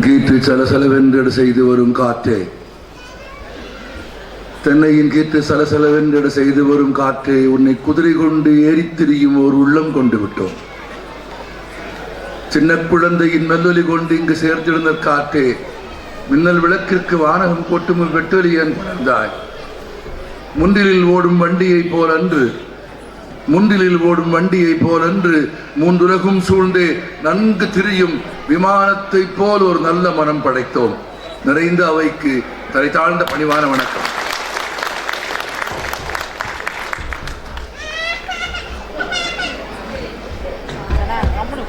கீற்று சலசலவென்று செய்து வரும் காற்றே, தென்னையின் கீற்று சலசலவென்று செய்து வரும் காற்றே, உன்னை குதிரை கொண்டு ஏறித்திரியும் ஓர் உள்ளம் கொண்டு விட்டோம். சின்ன குழந்தையின் மெல்லொலி கொண்டு இங்கு சேர்த்திருந்த காற்றே, மின்னல் விளக்கிற்கு வானகம் கொட்டும் வெட்டொலியன் பிறந்தாய். முன்றிலில் ஓடும் வண்டியை போல் அன்று, முன்றிலில் ஓடும் வண்டியை போல் அன்று, மூன்றுலகும் சூழ்ந்தே நன்கு திரியும் விமானத்தை போல் ஒரு நல்ல மனம் படைத்தோம். நிறைந்த அவைக்கு தலை தாழ்ந்த பணிவான வணக்கம்.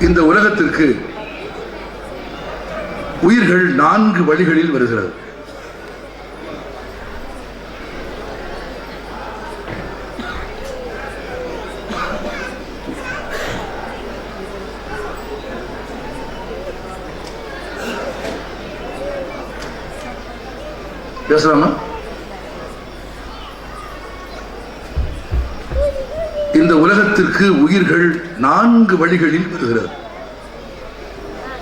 இந்த உலகத்திற்கு உயிர்கள் 4 வழிகளில் வருகிறது. பேசலாமா? இந்த உலகத்திற்கு உயிர்கள் 4 வழிகளில் வருகிறது,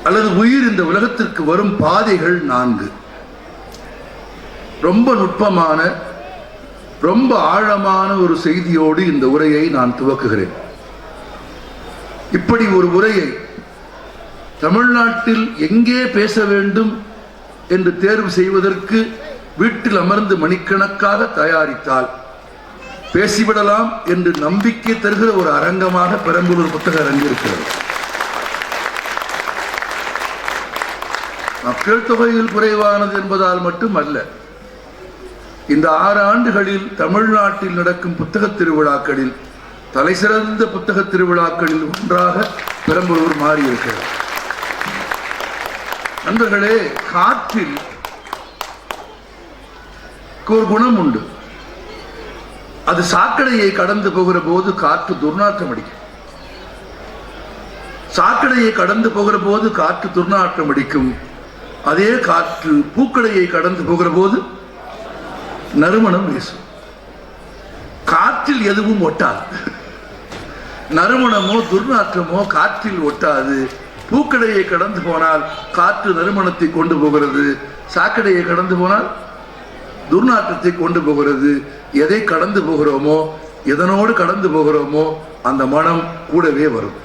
அல்லது உயிர் இந்த உலகத்திற்கு வரும் பாதைகள் 4. ரொம்ப நுட்பமான, ரொம்ப ஆழமான ஒரு செய்தியோடு இந்த உரையை நான் துவக்குகிறேன். இப்படி ஒரு உரையை தமிழ்நாட்டில் எங்கே பேச வேண்டும் என்று தேர்வு செய்வதற்கு வீட்டில் அமர்ந்து மணிக்கணக்காக தயாரித்தால் பேசிவிடலாம் என்று நம்பிக்கை தருகிற ஒரு அரங்கமாக பெரம்பலூர் புத்தக அரங்கு இருக்கிறது. மக்கள் தொகையில் குறைவானது என்பதால் மட்டும் அல்ல, இந்த 6 ஆண்டுகளில் தமிழ்நாட்டில் நடக்கும் புத்தக திருவிழாக்களில் தலைசிறந்த புத்தக திருவிழாக்களில் ஒன்றாக பெரம்பலூர் மாறியிருக்கிறது. நண்பர்களே, காற்றில் ஒரு குணம் உண்டு. அது சாக்கடையை கடந்து போகிற போது காற்று துர்நாற்றம் அடிக்கும். சாக்கடையை கடந்து போகிற போது காற்று துர்நாற்றம் அடிக்கும். அதே காற்று பூக்கடையை கடந்து போகிற போது நறுமணம் வீசும். காற்றில் எதுவும் ஒட்டாது. நறுமணமோ துர்நாற்றமோ காற்றில் ஒட்டாது. பூக்கடையை கடந்து போனால் காற்று நறுமணத்தை கொண்டு போகிறது, சாக்கடையை கடந்து போனால் துர்நாற்றத்தை கொண்டு போகிறது. எதை கடந்து போகிறோமோ, எதனோடு கடந்து போகிறோமோ அந்த மனம் கூடவே வரும்.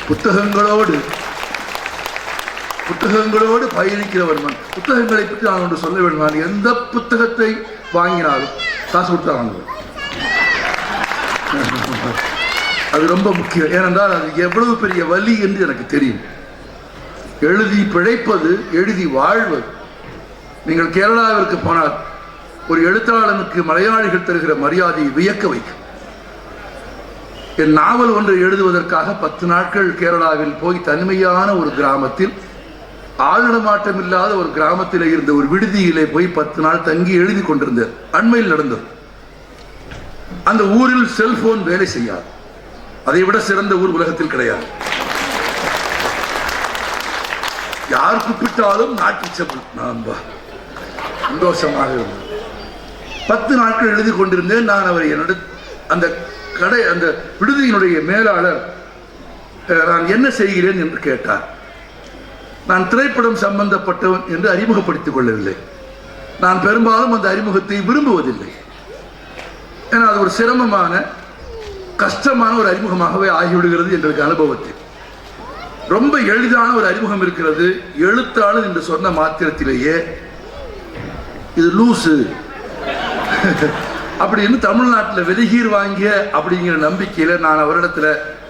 புத்தகங்களோடு பயணிக்கிறவர் புத்தகங்களை பற்றி நான் ஒன்று சொல்ல வேண்டும். நான் எந்த புத்தகத்தை வாங்கினாலும் காசு கொடுத்தா வாங்குவேன். அது ரொம்ப முக்கியம். ஏனென்றால் அது எவ்வளவு பெரிய வலி என்று எனக்கு தெரியும். எழுதி பிழைப்பது, எழுதி வாழ்வது. நீங்கள் கேரளாவிற்கு போனால் ஒரு எழுத்தாளனுக்கு மலையாளிகள் தருகிற மரியாதையை வியக்க வைக்கும். என் நாவல் ஒன்றை எழுதுவதற்காக 10 நாட்கள் கேரளாவில் போய் தனிமையான ஒரு கிராமத்தில், ஆழ்நடமாட்டம் இல்லாத ஒரு கிராமத்தில் இருந்த ஒரு விடுதியிலே போய் 10 நாள் தங்கி எழுதி கொண்டிருந்தேன். அண்மையில் நடந்தது. அந்த ஊரில் செல்போன் வேலை செய்யாது. அதை விட சிறந்த ஊர் உலகத்தில் கிடையாது. யார் கூப்பிட்டாலும் நாட்டு சந்தோஷமாக இருந்தது. 10 நாட்கள் எழுதி கொண்டிருந்தேன். நான் அவரை என்னோட அந்த விடுதியினுடைய மேலாளர் நான் என்ன செய்கிறேன் என்று கேட்டார். நான் திரைப்படம் சம்பந்தப்பட்டவன் என்று அறிமுகப்படுத்திக் கொள்ளவில்லை. நான் பெரும்பாலும் அந்த அறிமுகத்தை விரும்புவதில்லை. ஏன்னா அது ஒரு சிரமமான, கஷ்டமான ஒரு அறிமுகமாகவே ஆகிவிடுகிறது எங்களுக்கு அனுபவத்தில். ரொம்ப எளிதான ஒரு அறிமுகம் இருக்கிறது. எழுத்தாளர் என்று சொன்ன மாத்திரத்திலேயே இது லூசு அப்படின்னு தமிழ்நாட்டில் வெளிகீர் வாங்கிய அப்படிங்கிற நம்பிக்கையில நான் அவரிடத்துல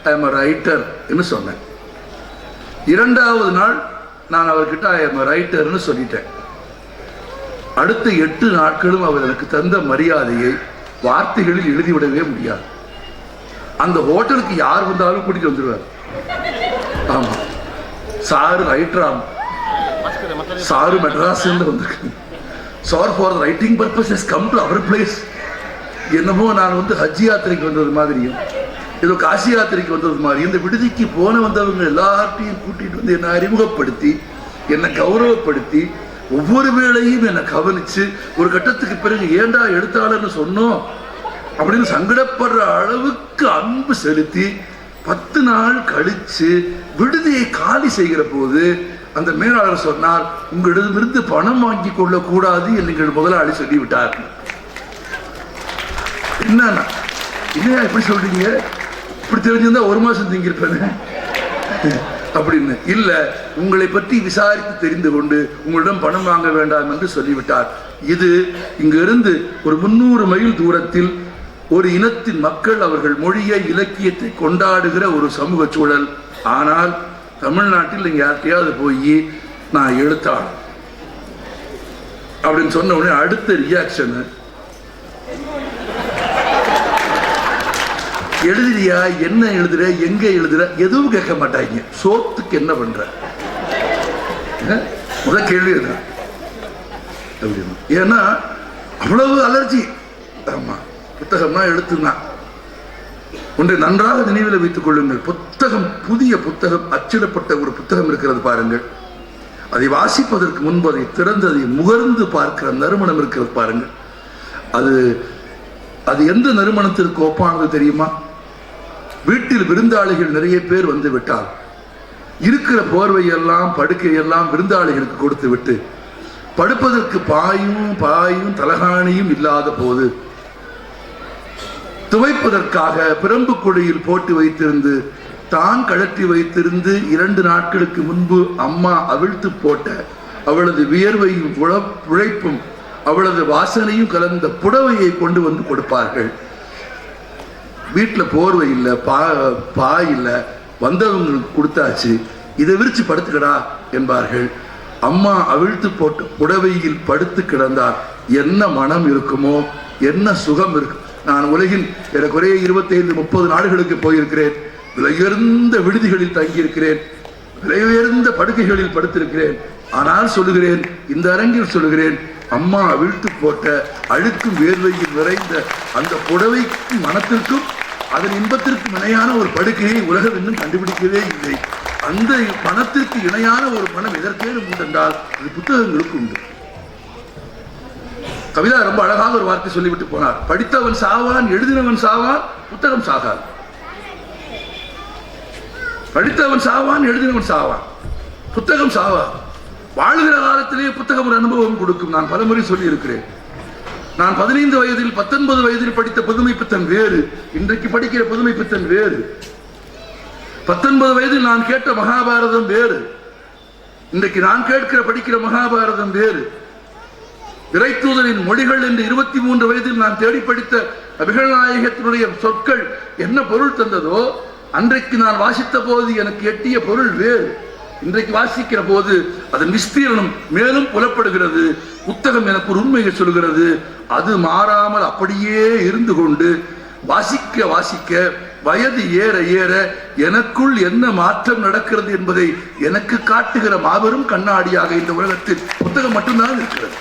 ஐ எம் ரைட்டர் என்று சொன்னேன். 2வது நாள் நான் அவர்கிட்ட ஐ எம் ரைட்டர்னு சொல்லிட்டேன். அடுத்த 8 நாட்களும் அவர் எனக்கு தந்த மரியாதையை வார்த்தைகளில் எழுதிவிடவே முடியாது. அந்த ஹோட்டலுக்கு யார் வந்தாலும் கூட்டிட்டு வந்துடுவார். ஆமா, சாரு ரைட்டராம், சாரு மெட்ராஸ் வந்திருக்கு, sir for writing purpose has come to our place. என்னமோ நான் ஹஜ் யாத்திரைக்கு வந்தது மாதிரியும், ஏதோ காசி யாத்திரைக்கு வந்தது மாதிரி இந்த விடுதிக்கு வந்தவங்க எல்லார்ட்டையும் கூட்டிட்டு வந்து என்னை அறிமுகப்படுத்தி, என்னை கௌரவப்படுத்தி, ஒவ்வொரு வேளையும் என்னை கவனிச்சு, ஒரு கட்டத்துக்கு பிறகு ஏண்டா எழுத்தாளர்னு சொன்னோம் அப்படின்னு சங்கடப்படுற அளவுக்கு அன்பு செலுத்தி 10 நாள் கழிச்சு விடுதியை கால் காலி செய்கிற போது அந்த மேலாளர் சொன்னார், உங்களிடமிருந்து பணம் வாங்கி கொள்ளக்கூடாது என்று எங்கள் முதலாளி சொல்லிவிட்டார். என்னன்னா இல்லையா இப்படி சொல்றீங்க, இப்படி தெரிஞ்சிருந்தா 1 மாசம் தங்கியிருப்பேன் அப்படின்னு. இல்ல, உங்களை பற்றி விசாரித்து தெரிந்து கொண்டு உங்களிடம் பணம் வாங்க வேண்டாம் என்று சொல்லிவிட்டார். இது இங்கிருந்து ஒரு 300 மைல் தூரத்தில் ஒரு இனத்தின் மக்கள் அவர்கள் மொழியை இலக்கியத்தை கொண்டாடுகிற ஒரு சமூக சூழல். ஆனால் தமிழ்நாட்டில் நீங்க யார்கிட்டயாவது போய் நான் எழுத்தாளர் அப்படின்னு சொன்ன உடனே அடுத்த ரியாக்ஷன், எழுதுறியா, என்ன எழுதுற, எங்க எழுதுற, எதுவும் கேட்க மாட்டாங்க. சோத்துக்கு என்ன பண்ற முதல் கேள்வி தான். ஏன்னா அவ்வளவு அலர்ஜி. ஆமா, புத்தகம்னா எழுத்துனா ஒன்றை நன்றாக நினைவில் வைத்துக் கொள்ளுங்கள். புத்தகம், புதிய புத்தகம், அச்சிடப்பட்ட ஒரு புத்தகம் இருக்கிறது பாருங்கள். அதை வாசிப்பதற்கு முன்பு அதை திறந்து அதை முகர்ந்து பார்க்கிற நறுமணம் இருக்கிறது பாருங்கள். அது அது எந்த நறுமணத்திற்கு ஒப்பானது தெரியுமா? வீட்டில் விருந்தாளிகள் நிறைய பேர் வந்து விட்டால் இருக்கிற போர்வையெல்லாம் படுக்கையெல்லாம் விருந்தாளிகளுக்கு கொடுத்து விட்டு படுப்பதற்கு பாயும் தலகாணியும் இல்லாத போது துவைப்பதற்காக பிரம்பு குழியில் போட்டு வைத்திருந்து தான் கழற்றி வைத்திருந்து 2 நாட்களுக்கு முன்பு அம்மா அவிழ்த்து போட்ட அவளது வியர்வையும் உழைப்பும் அவளது வாசனையும் கலந்த புடவையை கொண்டு வந்து கொடுப்பார்கள். வீட்டில் போர்வை இல்லை, பாய் இல்லை, வந்தவங்களுக்கு கொடுத்தாச்சு, இதை விரிச்சு படுத்துக்கடா என்பார்கள். அம்மா அவிழ்த்து போட்ட புடவையில் படுத்து கிடந்தால் என்ன மனம் இருக்குமோ, என்ன சுகம் இருக்கும். நான் உலகில் ஏறக்குறைய 25-30 நாடுகளுக்கு போயிருக்கிறேன். விலை உயர்ந்த விடுதிகளில் தங்கியிருக்கிறேன், விலை உயர்ந்த படுக்கைகளில் படுத்திருக்கிறேன். ஆனால் சொல்லுகிறேன், இந்த அரங்கில் சொல்லுகிறேன், அம்மா அவிழ்த்து போட்ட அழுக்கும் வேர்வையில் நிறைந்த அந்த புடவைக்கும் மனத்திற்கும் அதன் இன்பத்திற்கும் இணையான ஒரு படுக்கையை உலகம் இன்னும் கண்டுபிடிக்கவே இல்லை. அந்த மனத்திற்கு இணையான ஒரு மனம் எதற்கேனும் உண்டென்றால் அது புத்தகங்களுக்கு உண்டு. கவிதா ரொம்ப அழகாக ஒரு வார்த்தை சொல்லிவிட்டு போனார், படித்தவன் சாவான், எழுதினவன் சாவான், புத்தகம் சாகான். படித்தவன் சாவான், எழுதினவன் சாவான், புத்தகம் சாவான். வாழ்கிற காலத்திலேயே புத்தகம் ஒரு அனுபவம் கொடுக்கும். நான் பலமுறை சொல்லி இருக்கிறேன். நான் 15 வயதில் 19 வயதில் படித்த புதுமை பித்தன் வேறு, இன்றைக்கு படிக்கிற புதுமை பித்தன் வேறு. 19 வயதில் நான் கேட்ட மகாபாரதம் வேறு, இன்றைக்கு நான் படிக்கிற மகாபாரதம் வேறு. இறைத்தூதரின் மொழிகள் என்று 23 வயதில் நான் தேடி படித்த அபிகள் நாயகத்தினுடைய சொற்கள் என்ன பொருள் தந்ததோ அன்றைக்கு நான் வாசித்த போது எனக்கு எட்டிய பொருள் வேறு. இன்றைக்கு வாசிக்கிற போது அதன் விஸ்தீரணம் மேலும் புலப்படுகிறது. புத்தகம் எனக்கு ஒரு உண்மையை சொல்கிறது. அது மாறாமல் அப்படியே இருந்து கொண்டு வாசிக்க வாசிக்க வயது ஏற ஏற எனக்குள் என்ன மாற்றம் நடக்கிறது என்பதை எனக்கு காட்டுகிற மாபெரும் கண்ணாடியாக இந்த உலகத்தில் புத்தகம் மட்டும்தான் இருக்கிறது.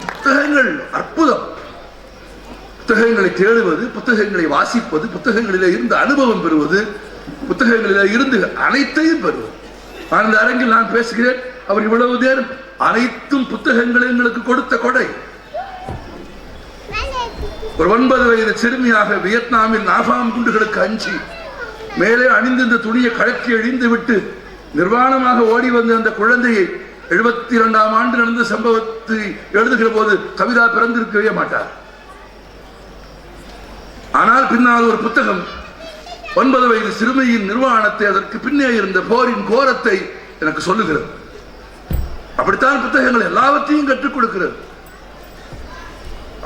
புத்தகங்கள் அற்புதம். புத்தகங்களை தேடுவது, புத்தகங்களை வாசிப்பது, புத்தகங்களில் இருந்து அனுபவம் பெறுவது, புத்தகங்களில் இருந்து அனைத்தையும் பெறுவது. நான் இந்த அரங்கில் நான் பேசுகிறேன், அவர் இவ்வளவு நேரம் அனைத்தும் புத்தகங்களை எங்களுக்கு கொடுத்த கொடை. ஒரு 9 வயது சிறுமியாக வியட்நாமில் நாபாம் குண்டுகளுக்கு அஞ்சி மேலே அணிந்திருந்த துணியை கழற்றி அழிந்து விட்டு நிர்வாணமாக ஓடி வந்த அந்த குழந்தையை 72ஆம் ஆண்டு நடந்த சம்பவத்தை எழுதுகிற போது கவிதா பிறந்திருக்கவே மாட்டார். ஆனால் பின்னால் ஒரு புத்தகம் 9 வயது சிறுமியின் நிர்வாணத்தை, அதற்கு பின்னே இருந்த போரின் கோரத்தை எனக்கு சொல்லுகிறது. அப்படித்தான் புத்தகங்கள் எல்லாவற்றையும் கற்றுக் கொடுக்கிறது.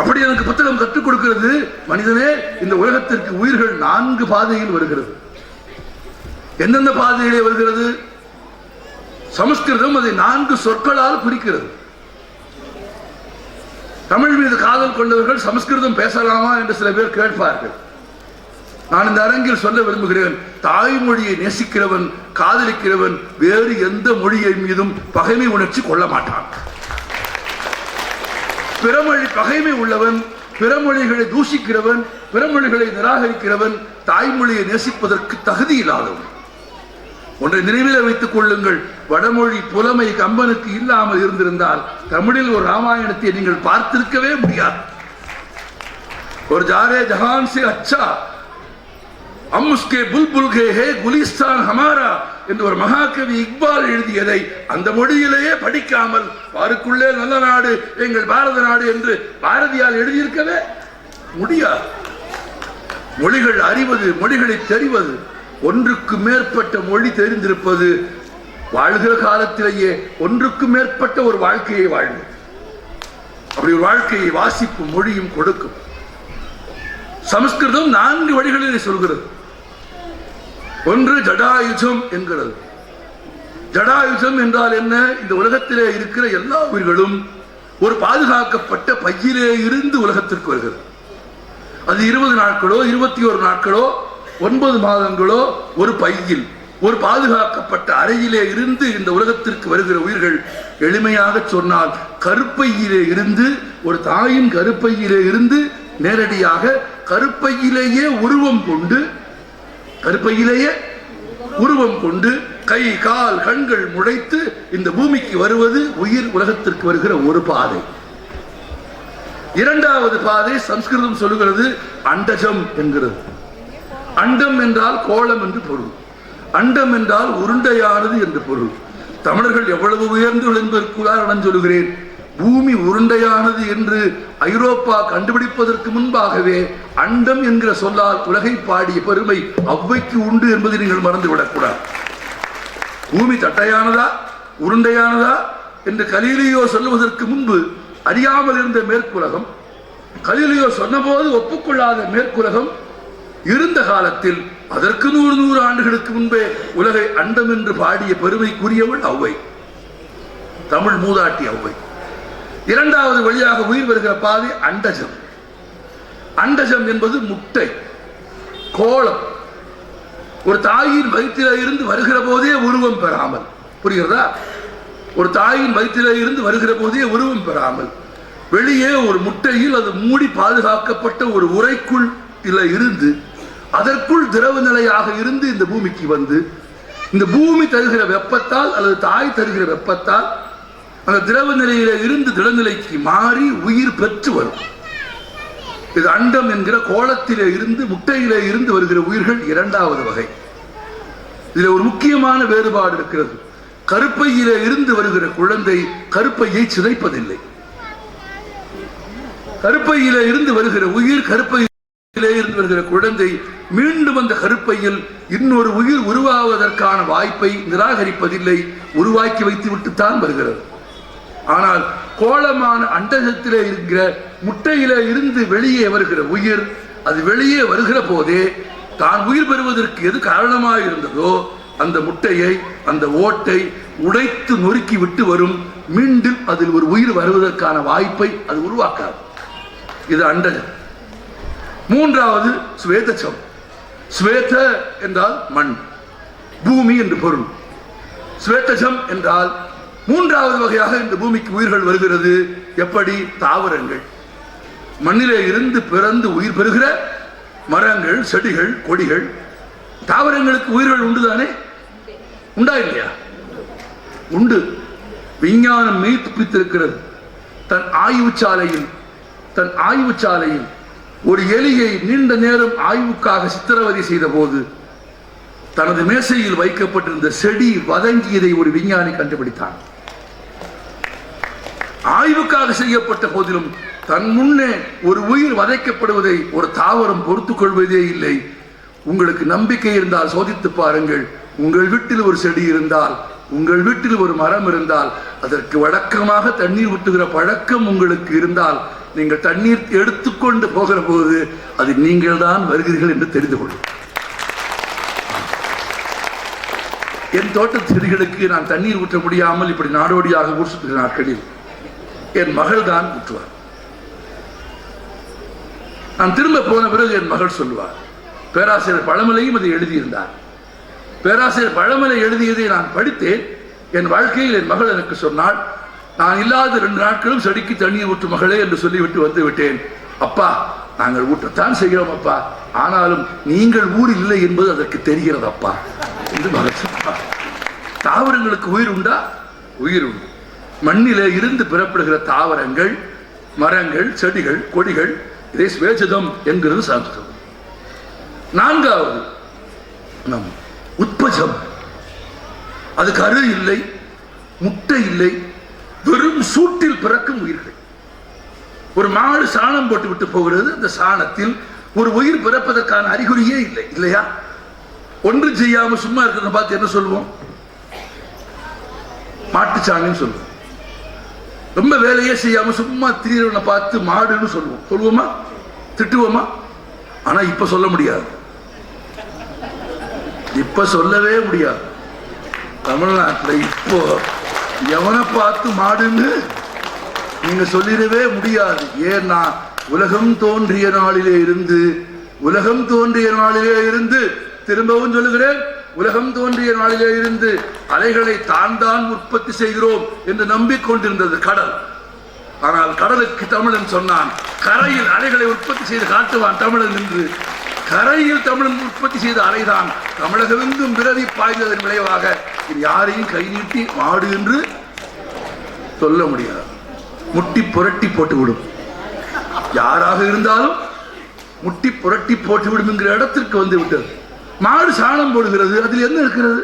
அப்படி எனக்கு புத்தகம் கற்றுக் கொடுக்கிறது. மனிதனே, இந்த உலகத்திற்கு உயிர்கள் 4 பாதையில் வருகிறது. எந்தெந்த பாதையிலே வருகிறது? சமஸ்கிருதம் அதை 4 சொற்களால் குறிக்கிறது. தமிழ் மீது காதல் கொண்டவர்கள் சமஸ்கிருதம் பேசலாமா என்று சில பேர் கேட்பார்கள். நான் இந்த அரங்கில் சொல்ல விரும்புகிறேன், தாய்மொழியை நேசிக்கிறவன், காதலிக்கிறவன் வேறு எந்த மொழியை மீதும் பகைமை உணர்ச்சி கொள்ள மாட்டான். பிறமொழி பகைமை உள்ளவன், பிறமொழிகளை தூஷிக்கிறவன், பிறமொழிகளை நிராகரிக்கிறவன் தாய்மொழியை நேசிப்பதற்கு தகுதி இல்லாதவன். ஒன்றை நினைவில் வைத்துக் கொள்ளுங்கள், வடமொழி புலமை கம்பனுக்கு இல்லாமல் இருந்திருந்தால் தமிழில் ஒரு ராமாயணத்தை நீங்கள் பார்த்திருக்கவே முடியாது. ஒரு ஜாரே ஜஹான் சே அச்சா அம்முஸ்கே புல்புல் கே ஹே குலிஸ்தான் ஹமாரா என்று ஒரு மகாகவி இக்பால் எழுதியதை அந்த மொழியிலேயே படிக்காமல் பாருக்குள்ளே நல்ல நாடு எங்கள் பாரத நாடு என்று பாரதியால் எழுதியிருக்கவே முடியாது. மொழிகள் அறிவது, மொழிகளை தெரிவது, ஒன்றுக்கு மேற்பட்ட மொழி தெரிந்திருப்பது, வாழ்கிற காலத்திலேயே ஒன்றுக்கு மேற்பட்ட ஒரு வாழ்க்கையை வாழ்வு, அப்படி ஒரு வாழ்க்கையை வாசிப்பும் மொழியும் கொடுக்கும். சமஸ்கிருதம் 4 வழிகளில் சொல்கிறது. ஒன்று ஜடாயுஜம் என்கிறது. ஜடாயுஜம் என்றால் என்ன? இந்த உலகத்திலே இருக்கிற எல்லா உயிர்களும் ஒரு பாதுகாக்கப்பட்ட பையிலே இருந்து உலகத்திற்கு வருகிறது. அது 20 நாட்களோ 21 நாட்களோ 9 மாதங்களோ ஒரு பையில், ஒரு பாதுகாக்கப்பட்ட அறையிலே இருந்து இந்த உலகத்திற்கு வருகிற உயிர்கள், எளிமையாக சொன்னால் கருப்பையிலே இருந்து, ஒரு தாயின் கருப்பையிலே இருந்து நேரடியாக கருப்பையிலேயே உருவம் கொண்டு கை கால் கண்கள் முளைத்து இந்த பூமிக்கு வருவது உயிர் உலகத்திற்கு வருகிற ஒரு பாதை. இரண்டாவது பாதை சம்ஸ்கிருதம் சொல்லுகிறது அண்டஜம் என்கிறது. அண்டம் என்றால் கோளம் என்று பொருள், அண்டம் என்றால் உருண்டையானது என்று பொருள். தமிழர்கள் எவ்வளவு உயர்ந்தவர்கள் என்பதற்கு உதாரணம் சொல்லுகிறேன். பூமி உருண்டையானது என்று ஐரோப்பா கண்டுபிடிப்பதற்கு முன்பாகவே அண்டம் என்கிற சொல்லால் உலகை பாடிய பெருமை அவ்வைக்கு உண்டு என்பதை நீங்கள் மறந்துவிடக்கூடாது. பூமி தட்டையானதா உருண்டையானதா என்று கலீலியோ சொல்லுவதற்கு முன்பு அறியாமல் இருந்த மேற்குலகம், கலீலியோ சொன்னபோது ஒப்புக்கொள்ளாத மேற்குலகம் இருந்த காலத்தில் அதற்கு 100 ஆண்டுகளுக்கு முன்பே உலகை அண்டம் என்று பாடிய பெருமைக்குரியவள் அவ்வை, தமிழ் மூதாட்டி அவ்வை. இரண்டாவது வழியாக உயிர் வருகிற பாதை அண்டஜம். அண்டஜம் என்பது முட்டை, கோளம். ஒரு தாயின் வயிற்றிலே இருந்து வருகிற போதே உருவம் பெறாமல், புரிகிறதா? ஒரு தாயின் வயிற்றிலே இருந்து வருகிற போதே உருவம் பெறாமல் வெளியே ஒரு முட்டையில் அது மூடி பாதுகாக்கப்பட்ட ஒரு உரைக்குள் இருந்து அதற்குள் திரவ நிலையாக இருந்து இந்த பூமிக்கு வந்து, இந்த பூமி தருகிற வெப்பத்தால் அல்லது தாய் தருகிற வெப்பத்தால் அந்த திரவ நிலையில இருந்து திடநிலைக்கு மாறி உயிர் பெற்று வரும். இது அண்டம் என்கிற கோளத்திலே இருந்து, முட்டையிலே இருந்து வருகிற உயிர்கள் இரண்டாவது வகை. இதுல ஒரு முக்கியமான வேறுபாடு இருக்கிறது. கருப்பையிலே இருந்து வருகிற குழந்தை கருப்பையை சிதைப்பதில்லை. கருப்பையிலே இருந்து வருகிற உயிர், கருப்பையிலே இருந்து வருகிற குழந்தை மீண்டும் அந்த கருப்பையில் இன்னொரு உயிர் உருவாவதற்கான வாய்ப்பை நிராகரிப்பதில்லை, உருவாக்கி வைத்து விட்டுத்தான் வருகிறது. ஆனால் கோளமான அண்டகத்திலே இருக்கிற முட்டையிலே இருந்து வெளியே வருகிற உயிர், அது வெளியே வருகிற போதே தான் உயிர் பெறுவதற்கு எது காரணமாக இருந்ததோ அந்த முட்டையை, அந்த ஓட்டை உடைத்து நொறுக்கி விட்டு வரும். மீண்டும் அதில் ஒரு உயிர் வருவதற்கான வாய்ப்பை அது உருவாக்காது. இது அண்டஜம். மூன்றாவது ஸ்வேதச்சம். ஸ்வேத என்றால் மண், பூமி என்று பொருள். ஸ்வேதஜம் என்றால் மூன்றாவது வகையாக இந்த பூமிக்கு உயிர்கள் வருகிறது. எப்படி? தாவரங்கள். மண்ணிலே இருந்து பிறந்து உயிர் பெறுகிற மரங்கள், செடிகள், கொடிகள். தாவரங்களுக்கு உயிர்கள் உண்டுதானே? உண்டா இல்லையா? உண்டு. விஞ்ஞானம் மெய்ப்பித்திருக்கிறது. தன் ஆய்வுச்சாலையில் ஒரு எலியை நீண்ட நேரம் ஆய்வுக்காக சித்திரவதை செய்த போது தனது மேசையில் வைக்கப்பட்டிருந்த செடி வதங்கியதை ஒரு விஞ்ஞானி கண்டுபிடித்தான். ஆய்வுக்காக செய்யப்பட்ட போதிலும் தன் முன்னே ஒரு உயிர் வதைக்கப்படுவதை ஒரு தாவரம் பொறுத்துக் கொள்வதே இல்லை. உங்களுக்கு நம்பிக்கை இருந்தால் சோதித்து பாருங்கள். உங்கள் வீட்டில் ஒரு செடி இருந்தால், உங்கள் வீட்டில் ஒரு மரம் இருந்தால், அதற்கு வழக்கமாக தண்ணீர் ஊற்றுகிற பழக்கம் உங்களுக்கு இருந்தால், நீங்கள் தண்ணீர் எடுத்துக்கொண்டு போகிற போது அது நீங்கள் தான் வருகிறீர்கள் என்று தெரிந்து கொள்ளும். என் தோட்ட செடிகளுக்கு நான் தண்ணீர் ஊற்ற முடியாமல் இப்படி நாடோடியாக ஊர் சுற்றுகிற நாட்களில் என் மகள் தான் ஊற்றுவார். நான் திரும்ப போன பிறகு என் மகள் சொல்லுவார், பேராசிரியர் பழமலையும் அதை எழுதியிருந்தார். பேராசிரியர் பழமலை எழுதியதை நான் படித்தேன். என் வாழ்க்கையில் என் மகள் எனக்கு சொன்னாள், நான் இல்லாத 2 நாட்களும் செடிக்கு தண்ணீர் ஊற்றும் மகளே என்று சொல்லிவிட்டு வந்து விட்டேன். அப்பா, நாங்கள் ஊற்றத்தான் செய்கிறோம் அப்பா, ஆனாலும் நீங்கள் ஊர் இல்லை என்பது அதற்கு தெரிகிறது அப்பா என்று மகள் சொன்னார். தாவரங்களுக்கு உயிர் உண்டா? உயிர் உண்டு. மண்ணிலே இருந்து பெறப்படுகிற தாவரங்கள், மரங்கள், செடிகள், கொடிகள், இதை ஸ்வேதஜம் என்கிறது சமஸ்கிருதம். நான்காவது உட்பஜம். அது கரு இல்லை, முட்டை இல்லை, வெறும் சூட்டில் பிறக்கும் உயிர்கள். ஒரு மாடு சாணம் போட்டு விட்டு போகிறது, அந்த சாணத்தில் ஒரு உயிர் பிறப்பதற்கான அறிகுறியே இல்லை, இல்லையா? ஒன்றும் செய்யாம சும்மா இருக்கிறத பார்த்து என்ன சொல்லுவோம்? மாட்டுச்சாணின்னு சொல்லுவோம். ரொம்ப வேலையே செய்யாம சும்மா திரியவனை பார்த்து மாடுன்னு சொல்லுவோம். சொல்லுவோமா? திட்டுவோமா? ஆனா இப்ப சொல்ல முடியாது, இப்ப சொல்லவே முடியாது. தமிழ்நாட்டில் இப்போ எவனை பார்த்து மாடுன்னு நீங்க சொல்லிடவே முடியாது. ஏன்னா உலகம் தோன்றிய நாளிலே இருந்து திரும்பவும் சொல்லுகிறேன், உலகம் தோன்றிய நாளிலே இருந்து அலைகளை தான் உற்பத்தி செய்கிறோம் என்று நம்பிக்கொண்டிருந்தது கடல். ஆனால் கடலுக்கு தமிழன் சொன்னான், கரையில் அலைகளை உற்பத்தி செய்து காட்டுவான் தமிழன் என்று. கரையில் தமிழன் உற்பத்தி செய்த அலைதான் தமிழகமெங்கும் விரவி பாய்ந்ததன் விளைவாக யாரையும் கை நீட்டி மாடு என்று சொல்ல முடியாது. முட்டி புரட்டி போட்டுவிடும், யாராக இருந்தாலும் முட்டி புரட்டி போட்டுவிடும் என்கிற இடத்திற்கு வந்து விட்டது. மாடு சாணம் போடுகிறது, அதில் என்ன இருக்கிறது?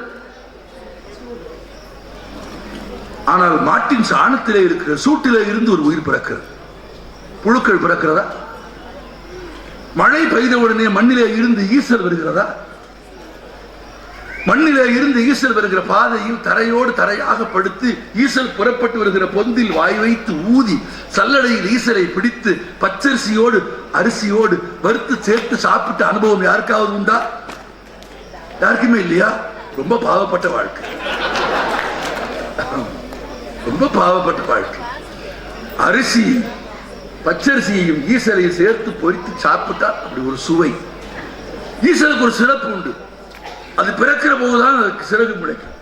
ஆனால் மாட்டின் சாணத்திலே இருக்கிற சூட்டிலே இருந்து ஒரு உயிர் பிறக்கிறது. புழுக்கள் பிறக்கிறதா? மழை பெய்த உடனே மண்ணிலே இருந்து ஈசல் வருகிறதா? மண்ணிலே இருந்து ஈசல் வருகிற பாதையில் தரையோடு தரையாக படுத்து ஈசல் புறப்பட்டு வருகிற பொந்தில் வாய் வைத்து ஊதி சல்லடையில் ஈசலை பிடித்து பச்சரிசியோடு அரிசியோடு வறுத்து சேர்த்து சாப்பிட்ட அனுபவம் யாருக்காவது உண்டா? யாருக்குமே இல்லையா? ரொம்ப பாவப்பட்ட வாழ்க்கை, ரொம்ப பாவப்பட்ட வாழ்க்கை. அரிசி பச்சரிசியையும் ஈசலையும் சேர்த்து பொரித்து சாப்பிட்டா அப்படி ஒரு சுவை. ஈசலுக்கு ஒரு சிறப்பு உண்டு. அது பிறக்கிற போதுதான் அதற்கு சிறகு முளைக்கும்.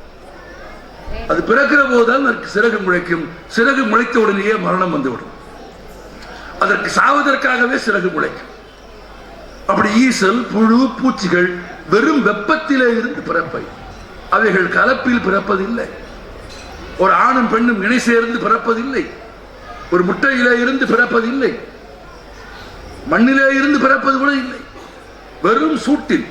அது பிறக்கிற போதுதான் அதற்கு சிறகு முளைக்கும். சிறகு முளைத்த உடனேயே மரணம் வந்துவிடும். அதற்கு சாவதற்காகவே சிறகு முளைக்கும். அப்படி ஈசல், புழு, பூச்சிகள் வெறும் வெப்பத்திலே இருந்து பிறப்பை. அவைகள் கலப்பில் பிறப்பதில்லை. ஒரு ஆணும் பெண்ணும் இணை சேர்ந்து பிறப்பதில்லை. ஒரு முட்டையிலே இருந்து பிறப்பதில்லை. மண்ணிலே இருந்து பிறப்பது கூட இல்லை. வெறும் சூட்டில்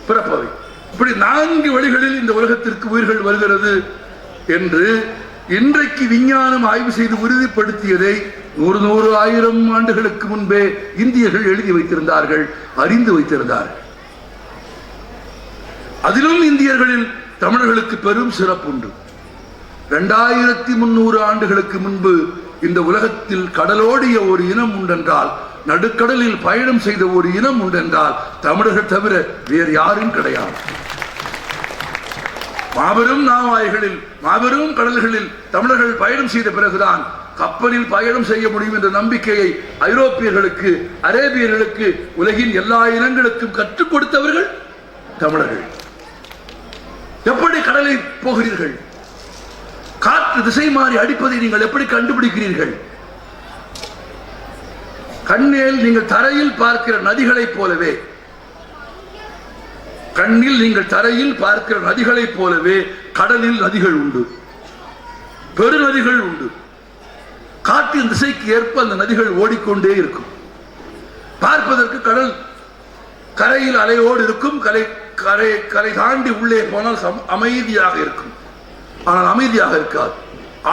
பிறப்பவை. இப்படி 4 வழிகளில் இந்த உலகத்திற்கு உயிர்கள் வருகிறது என்று இன்றைக்கு விஞ்ஞானம் ஆய்வு செய்து உறுதிப்படுத்தியதை 100,000 ஆண்டுகளுக்கு முன்பே இந்தியர்கள் எழுதி வைத்திருந்தார்கள், அறிந்து வைத்திருந்தார்கள். அதிலும் இந்தியர்களில் தமிழர்களுக்கு பெரும் சிறப்பு உண்டு. 2300 ஆண்டுகளுக்கு முன்பு இந்த உலகத்தில் கடலோடிய ஒரு இனம் உண்டென்றால், நடுக்கடலில் பயணம் செய்த ஒரு இனம் உண்டென்றால் தமிழர்கள் தவிர வேறு யாரும் கிடையாது. மாபெரும் நாவாய்களில், மாபெரும் கடல்களில் தமிழர்கள் பயணம் செய்த பிறகுதான் கப்பலில் பயணம் செய்ய முடியும் என்ற நம்பிக்கையை ஐரோப்பியர்களுக்கு, அரேபியர்களுக்கு, உலகின் எல்லா இனங்களுக்கும் கற்றுக் கொடுத்தவர்கள் தமிழர்கள். எப்படி கடலை போகிறீர்கள்? காற்று திசை மாறி அடிப்பதை நீங்கள் எப்படி கண்டுபிடிக்கிறீர்கள்? கண்ணில் நீங்கள் தரையில் பார்க்கிற நதிகளைப் போலவே, கண்ணில் நீங்கள் தரையில் பார்க்கிற நதிகளைப் போலவே கடலில் நதிகள் உண்டு, பெருநதிகள் உண்டு. காற்றின் திசைக்கு ஏற்ப அந்த நதிகள் ஓடிக்கொண்டே இருக்கும். பார்ப்பதற்கு கடல் கரையில் அலையோடு இருக்கும். கரை தாண்டி உள்ளே போனால் அமைதியாக இருக்கும். ஆனால் அமைதியாக இருக்காது.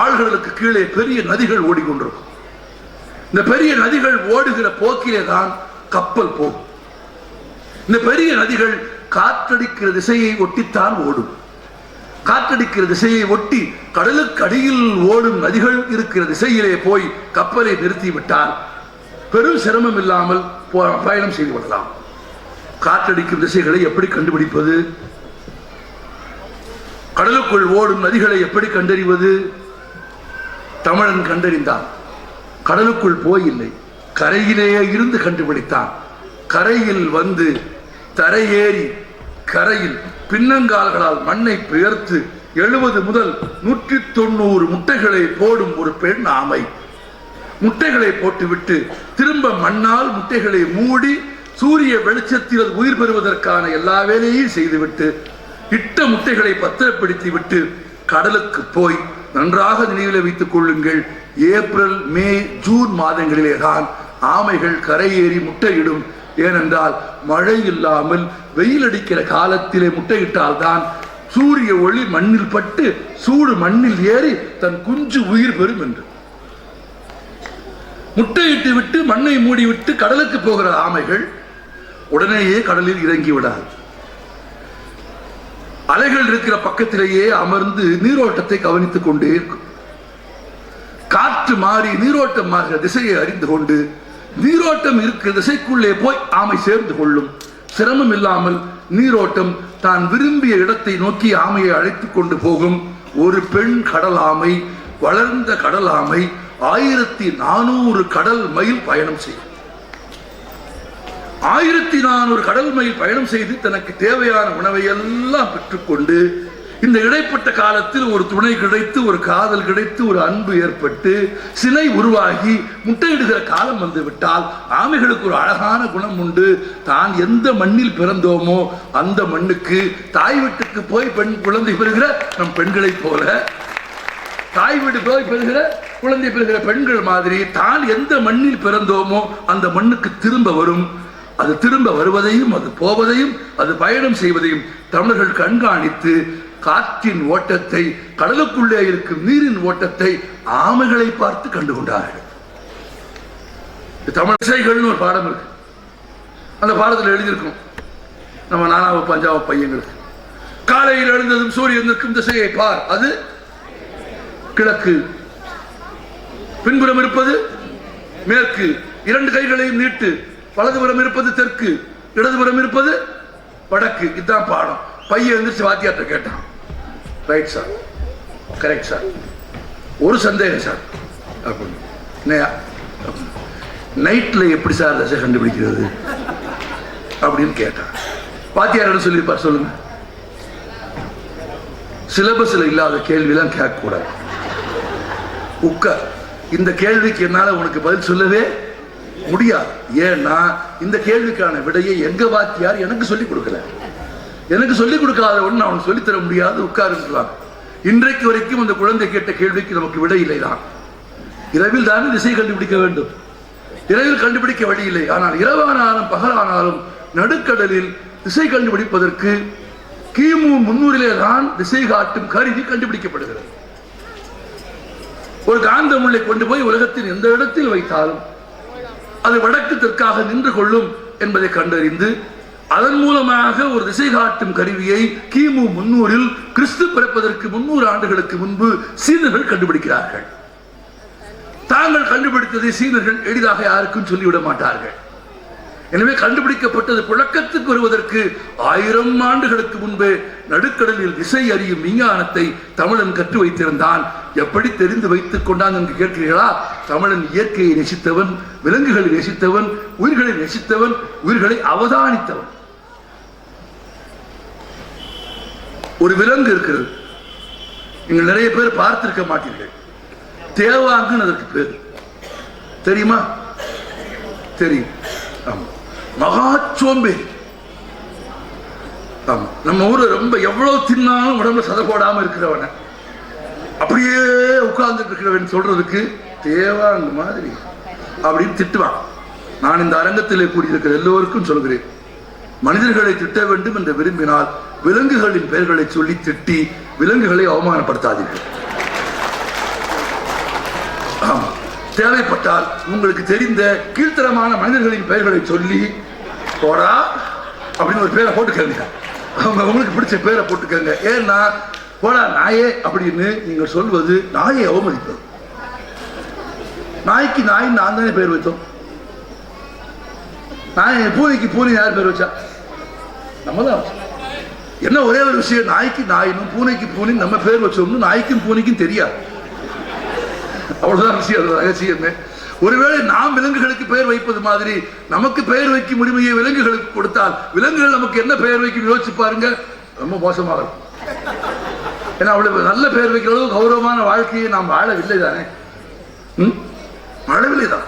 ஆழ்கடலுக்கு கீழே பெரிய நதிகள் ஓடிக்கொண்டிருக்கும். இந்த பெரிய நதிகள் ஓடுகிற போக்கிலே தான் கப்பல் போகும். இந்த பெரிய நதிகள் காற்றடிக்கிற திசையை ஒட்டித்தான் ஓடும். காற்றடிக்கிற திசையை ஒட்டி கடலுக்கு அடியில் ஓடும் நதிகள் இருக்கிற திசையிலே போய் கப்பலை நிறுத்திவிட்டால் பெரும் சிரமம் இல்லாமல் பயணம் செய்து விடலாம். காற்றடிக்கும் திசைகளை எப்படி கண்டுபிடிப்பது? கடலுக்குள் ஓடும் நதிகளை எப்படி கண்டறிவது? தமிழன் கண்டறிந்தான். கடலுக்குள் போயில்லை, கரையிலேயே இருந்து கண்டுபிடித்தான். கரையில் வந்து தரையேறி கரையில் பின்னங்கால்களால் மண்ணை பெயர்த்து 70 முதல் 190 முட்டைகளை போடும் ஒரு பெண் ஆமை. முட்டைகளை போட்டுவிட்டு திரும்ப மண்ணால் முட்டைகளை மூடி சூரிய வெளிச்சத்தில் உயிர் பெறுவதற்கான எல்லா வேலையையும் செய்துவிட்டு இட்ட முட்டைகளை பத்திரப்படுத்தி விட்டு கடலுக்கு போய், நன்றாக நினைவில் வைத்துக் கொள்ளுங்கள், ஏப்ரல், மே, ஜூன் மாதங்களிலே தான் ஆமைகள் கரையேறி முட்டையிடும். ஏனென்றால் மழை இல்லாமல் வெயில் அடிக்கிற காலத்திலே முட்டையிட்டால் தான் சூரிய ஒளி மண்ணில் பட்டு சூடு மண்ணில் ஏறி தன் குஞ்சு உயிர் பெறும் என்று. முட்டையிட்டு விட்டு மண்ணை மூடிவிட்டு கடலுக்கு போகிற ஆமைகள் உடனேயே கடலில் இறங்கி விடாது. அலைகள் இருக்கிற பக்கத்திலேயே அமர்ந்து நீரோட்டத்தை கவனித்துக் கொண்டே இருக்கும். காற்று மாறி நீரோட்டம் மாறுகிற திசையை அறிந்து கொண்டு நீரோட்டம் இருக்கிற திசைக்குள்ளே போய் ஆமை சேர்ந்து கொள்ளும். சிரமம் இல்லாமல் நீரோட்டம் தான் விரும்பிய இடத்தை நோக்கி ஆமையை அழைத்துக் கொண்டு போகும். ஒரு பெண் கடல் ஆமை, வளர்ந்த கடல் ஆமை 1400 கடல் மைல் பயணம் செய்யும். 1400 கடல் மைல் பயணம் செய்து தனக்கு தேவையான உணவை எல்லாம் பெற்றுக்கொண்டு இந்த இடைப்பட்ட காலத்தில் ஒரு துணை கிடைத்து, ஒரு காதல் கிடைத்து, ஒரு அன்பு ஏற்பட்டு சினை உருவாகி முட்டையிடுகிற காலம் வந்து விட்டால் ஆமைகளுக்கு ஒரு அழகான குணம் உண்டு. தான் எந்த மண்ணில் பிறந்தோமோ அந்த மண்ணுக்கு தாய் வீட்டுக்கு போய் பெண் குழந்தை பெறுகிற நம் பெண்களைப் போல, தாய் வீட்டு போய் பெறுகிற குழந்தை பெறுகிற பெண்கள் மாதிரி தான் எந்த மண்ணில் பிறந்தோமோ அந்த மண்ணுக்கு திரும்ப வரும். அது திரும்ப வருவதையும் அது போவதையும் அது பயணம் செய்வதையும் தமிழர்கள் கண்காணித்து காற்றின் ஓட்டத்தை, கடலுக்குள்ளே இருக்கும் நீரின் ஓட்டத்தை ஆமைகளை பார்த்து கண்டுகொண்டார்கள். தமிழ் இசைகள்னு ஒரு பாடம் இருக்கு. அந்த பாடத்தில் எழுதியிருக்கும் நம்ம 4வது 5வது பையங்களுக்கு. காலையில் எழுந்ததும் சூரியன் நிற்கும் திசையை பார், அது கிழக்கு. பின்புறம் இருப்பது மேற்கு. 2 கைகளையும் நீட்டு. வலதுபுறம் இருப்பது தெற்கு, இடதுபுறம் இருப்பது வடக்கு. இதுதான் பாடம். பையன் எழுந்திரிச்சு வாத்தியார்ட்ட கேட்டான். ரைட் சார், கரெக்ட் சார், ஒரு சந்தேகம் சார் அப்படின்னு. நைட்ல எப்படி சார் தசை கண்டுபிடிக்கிறது அப்படின்னு கேட்டான். வாத்தியார் என்ன சொல்லியிருப்பார் சொல்லுங்க? சிலபஸ்ல இல்லாத கேள்வியெல்லாம் கேட்க கூடாது. உட்கார், இந்த கேள்விக்கு என்னால உனக்கு பதில் சொல்லவே முடியாது. ஏன்னா இந்த கேள்விக்கான விடையை எங்க வாத்தியார் எனக்கு சொல்லிக் கொடுக்கல. எனக்கு சொல்லிக் கொடுக்காத ஒன்று அவனுக்கு சொல்லித்தர முடியாது. உட்காருன்றாங்க. இன்றைக்கு வரைக்கும் அந்த குழந்தை கேட்ட கேள்விக்கு நமக்கு விடை இல்லை தான். இரவில் தானே திசை கண்டுபிடிக்க வேண்டும். இரவில் கண்டுபிடிக்க வழி இல்லை. ஆனால் இரவானாலும் பகலானாலும் நடுக்கடலில் திசை கண்டுபிடிப்பதற்கு கிமு 300 தான் திசை காட்டும் கருவி கண்டுபிடிக்கப்படுகிறது. ஒரு காந்த முள்ளை கொண்டு போய் உலகத்தின் எந்த இடத்தில் வைத்தாலும் அது வடக்கு தெற்காக நின்று கொள்ளும் என்பதை கண்டறிந்து அதன் மூலமாக ஒரு திசை காட்டும் கருவியை கிமு 300 கிறிஸ்து பிறப்பதற்கு 300 ஆண்டுகளுக்கு முன்பு சீனர்கள் கண்டுபிடிக்கிறார்கள். தாங்கள் கண்டுபிடித்ததை சீனர்கள் எளிதாக யாருக்கும் சொல்லிவிட மாட்டார்கள். எனவே கண்டுபிடிக்கப்பட்டது புழக்கத்துக்கு வருவதற்கு 1000 ஆண்டுகளுக்கு முன்பே நடுக்கடலில் திசை அறியும் விஞ்ஞானத்தை தமிழன் கற்று வைத்திருந்தான். எப்படி தெரிந்து வைத்துக் கொண்டான் என்று கேட்கிறீர்களா? தமிழன் இயற்கையை நேசித்தவன், விலங்குகளை நேசித்தவன், உயிர்களை நேசித்தவன், உயிர்களை அவதானித்தவன். ஒரு விலங்கு இருக்கிறது, நீங்கள் நிறைய பேர் பார்த்திருக்க மாட்டீர்கள். தேவாங்குன்னு அதற்கு பேர் தெரியுமா? தெரியும். ஆமா, மகா சோம்பேறி. ஆமா, நம்ம ஊர்ல ரொம்ப எவ்வளவு தின்னாலும் உடம்புல சதை போடாம இருக்கிறவன, அப்படியே உட்கார்ந்துட்டு இருக்கிறவன் சொல்றதுக்கு தேவாங்க மாதிரி அப்படின்னு திட்டுவான். நான் இந்த அரங்கத்திலே கூடியிருக்கிற எல்லோருக்கும் சொல்கிறேன், மனிதர்களை திட்ட வேண்டும் என்று விரும்பினால் விலங்குகளின் பெயர்களை சொல்லி திட்டி விலங்குகளை அவமானப்படுத்தாதீர்கள். ஆமா, தேவைப்பட்டால் உங்களுக்கு தெரிந்த கீழ்த்தரமான மனிதர்களின் பெயர்களை சொல்லி போடா அப்படின்னு ஒரு பேரை போட்டுக்கங்க. அவங்க உங்களுக்கு பிடிச்ச பேரை போட்டுக்கங்க. ஏன்னா போடா நாயே அப்படின்னு நீங்கள் சொல்வது நாயை அவமதிப்பது. நாய்க்கு நாய் நான் தானே பேர் வைத்தோம். நாய் பூனைக்கு பூனை யார் பேர் வச்சா? நம்ம தான். என்ன ஒரே ஒரு விஷயம், நாய்க்கு நாயினும் பூனைக்கு பூனை நம்ம பேர் வச்சோம்னு நாய்க்கும் பூனைக்கும் தெரியாது. அவ்வளவுதான் விஷயம், ரகசியமே. ஒருவேளை நாம் விலங்குகளுக்கு பெயர் வைப்பது மாதிரி நமக்கு பெயர் வைக்கும் உரிமையை விலங்குகளுக்கு கொடுத்தால் விலங்குகள் நமக்கு என்ன பெயர் வைக்கும் யோசிச்சு பாருங்க. ரொம்ப மோசமாக இருக்கும். ஏன்னா அவ்வளவு நல்ல பெயர் வைக்கிற அளவு கௌரவமான வாழ்க்கையை நாம் வாழவில்லை தானே. வாழவில்லை தான்.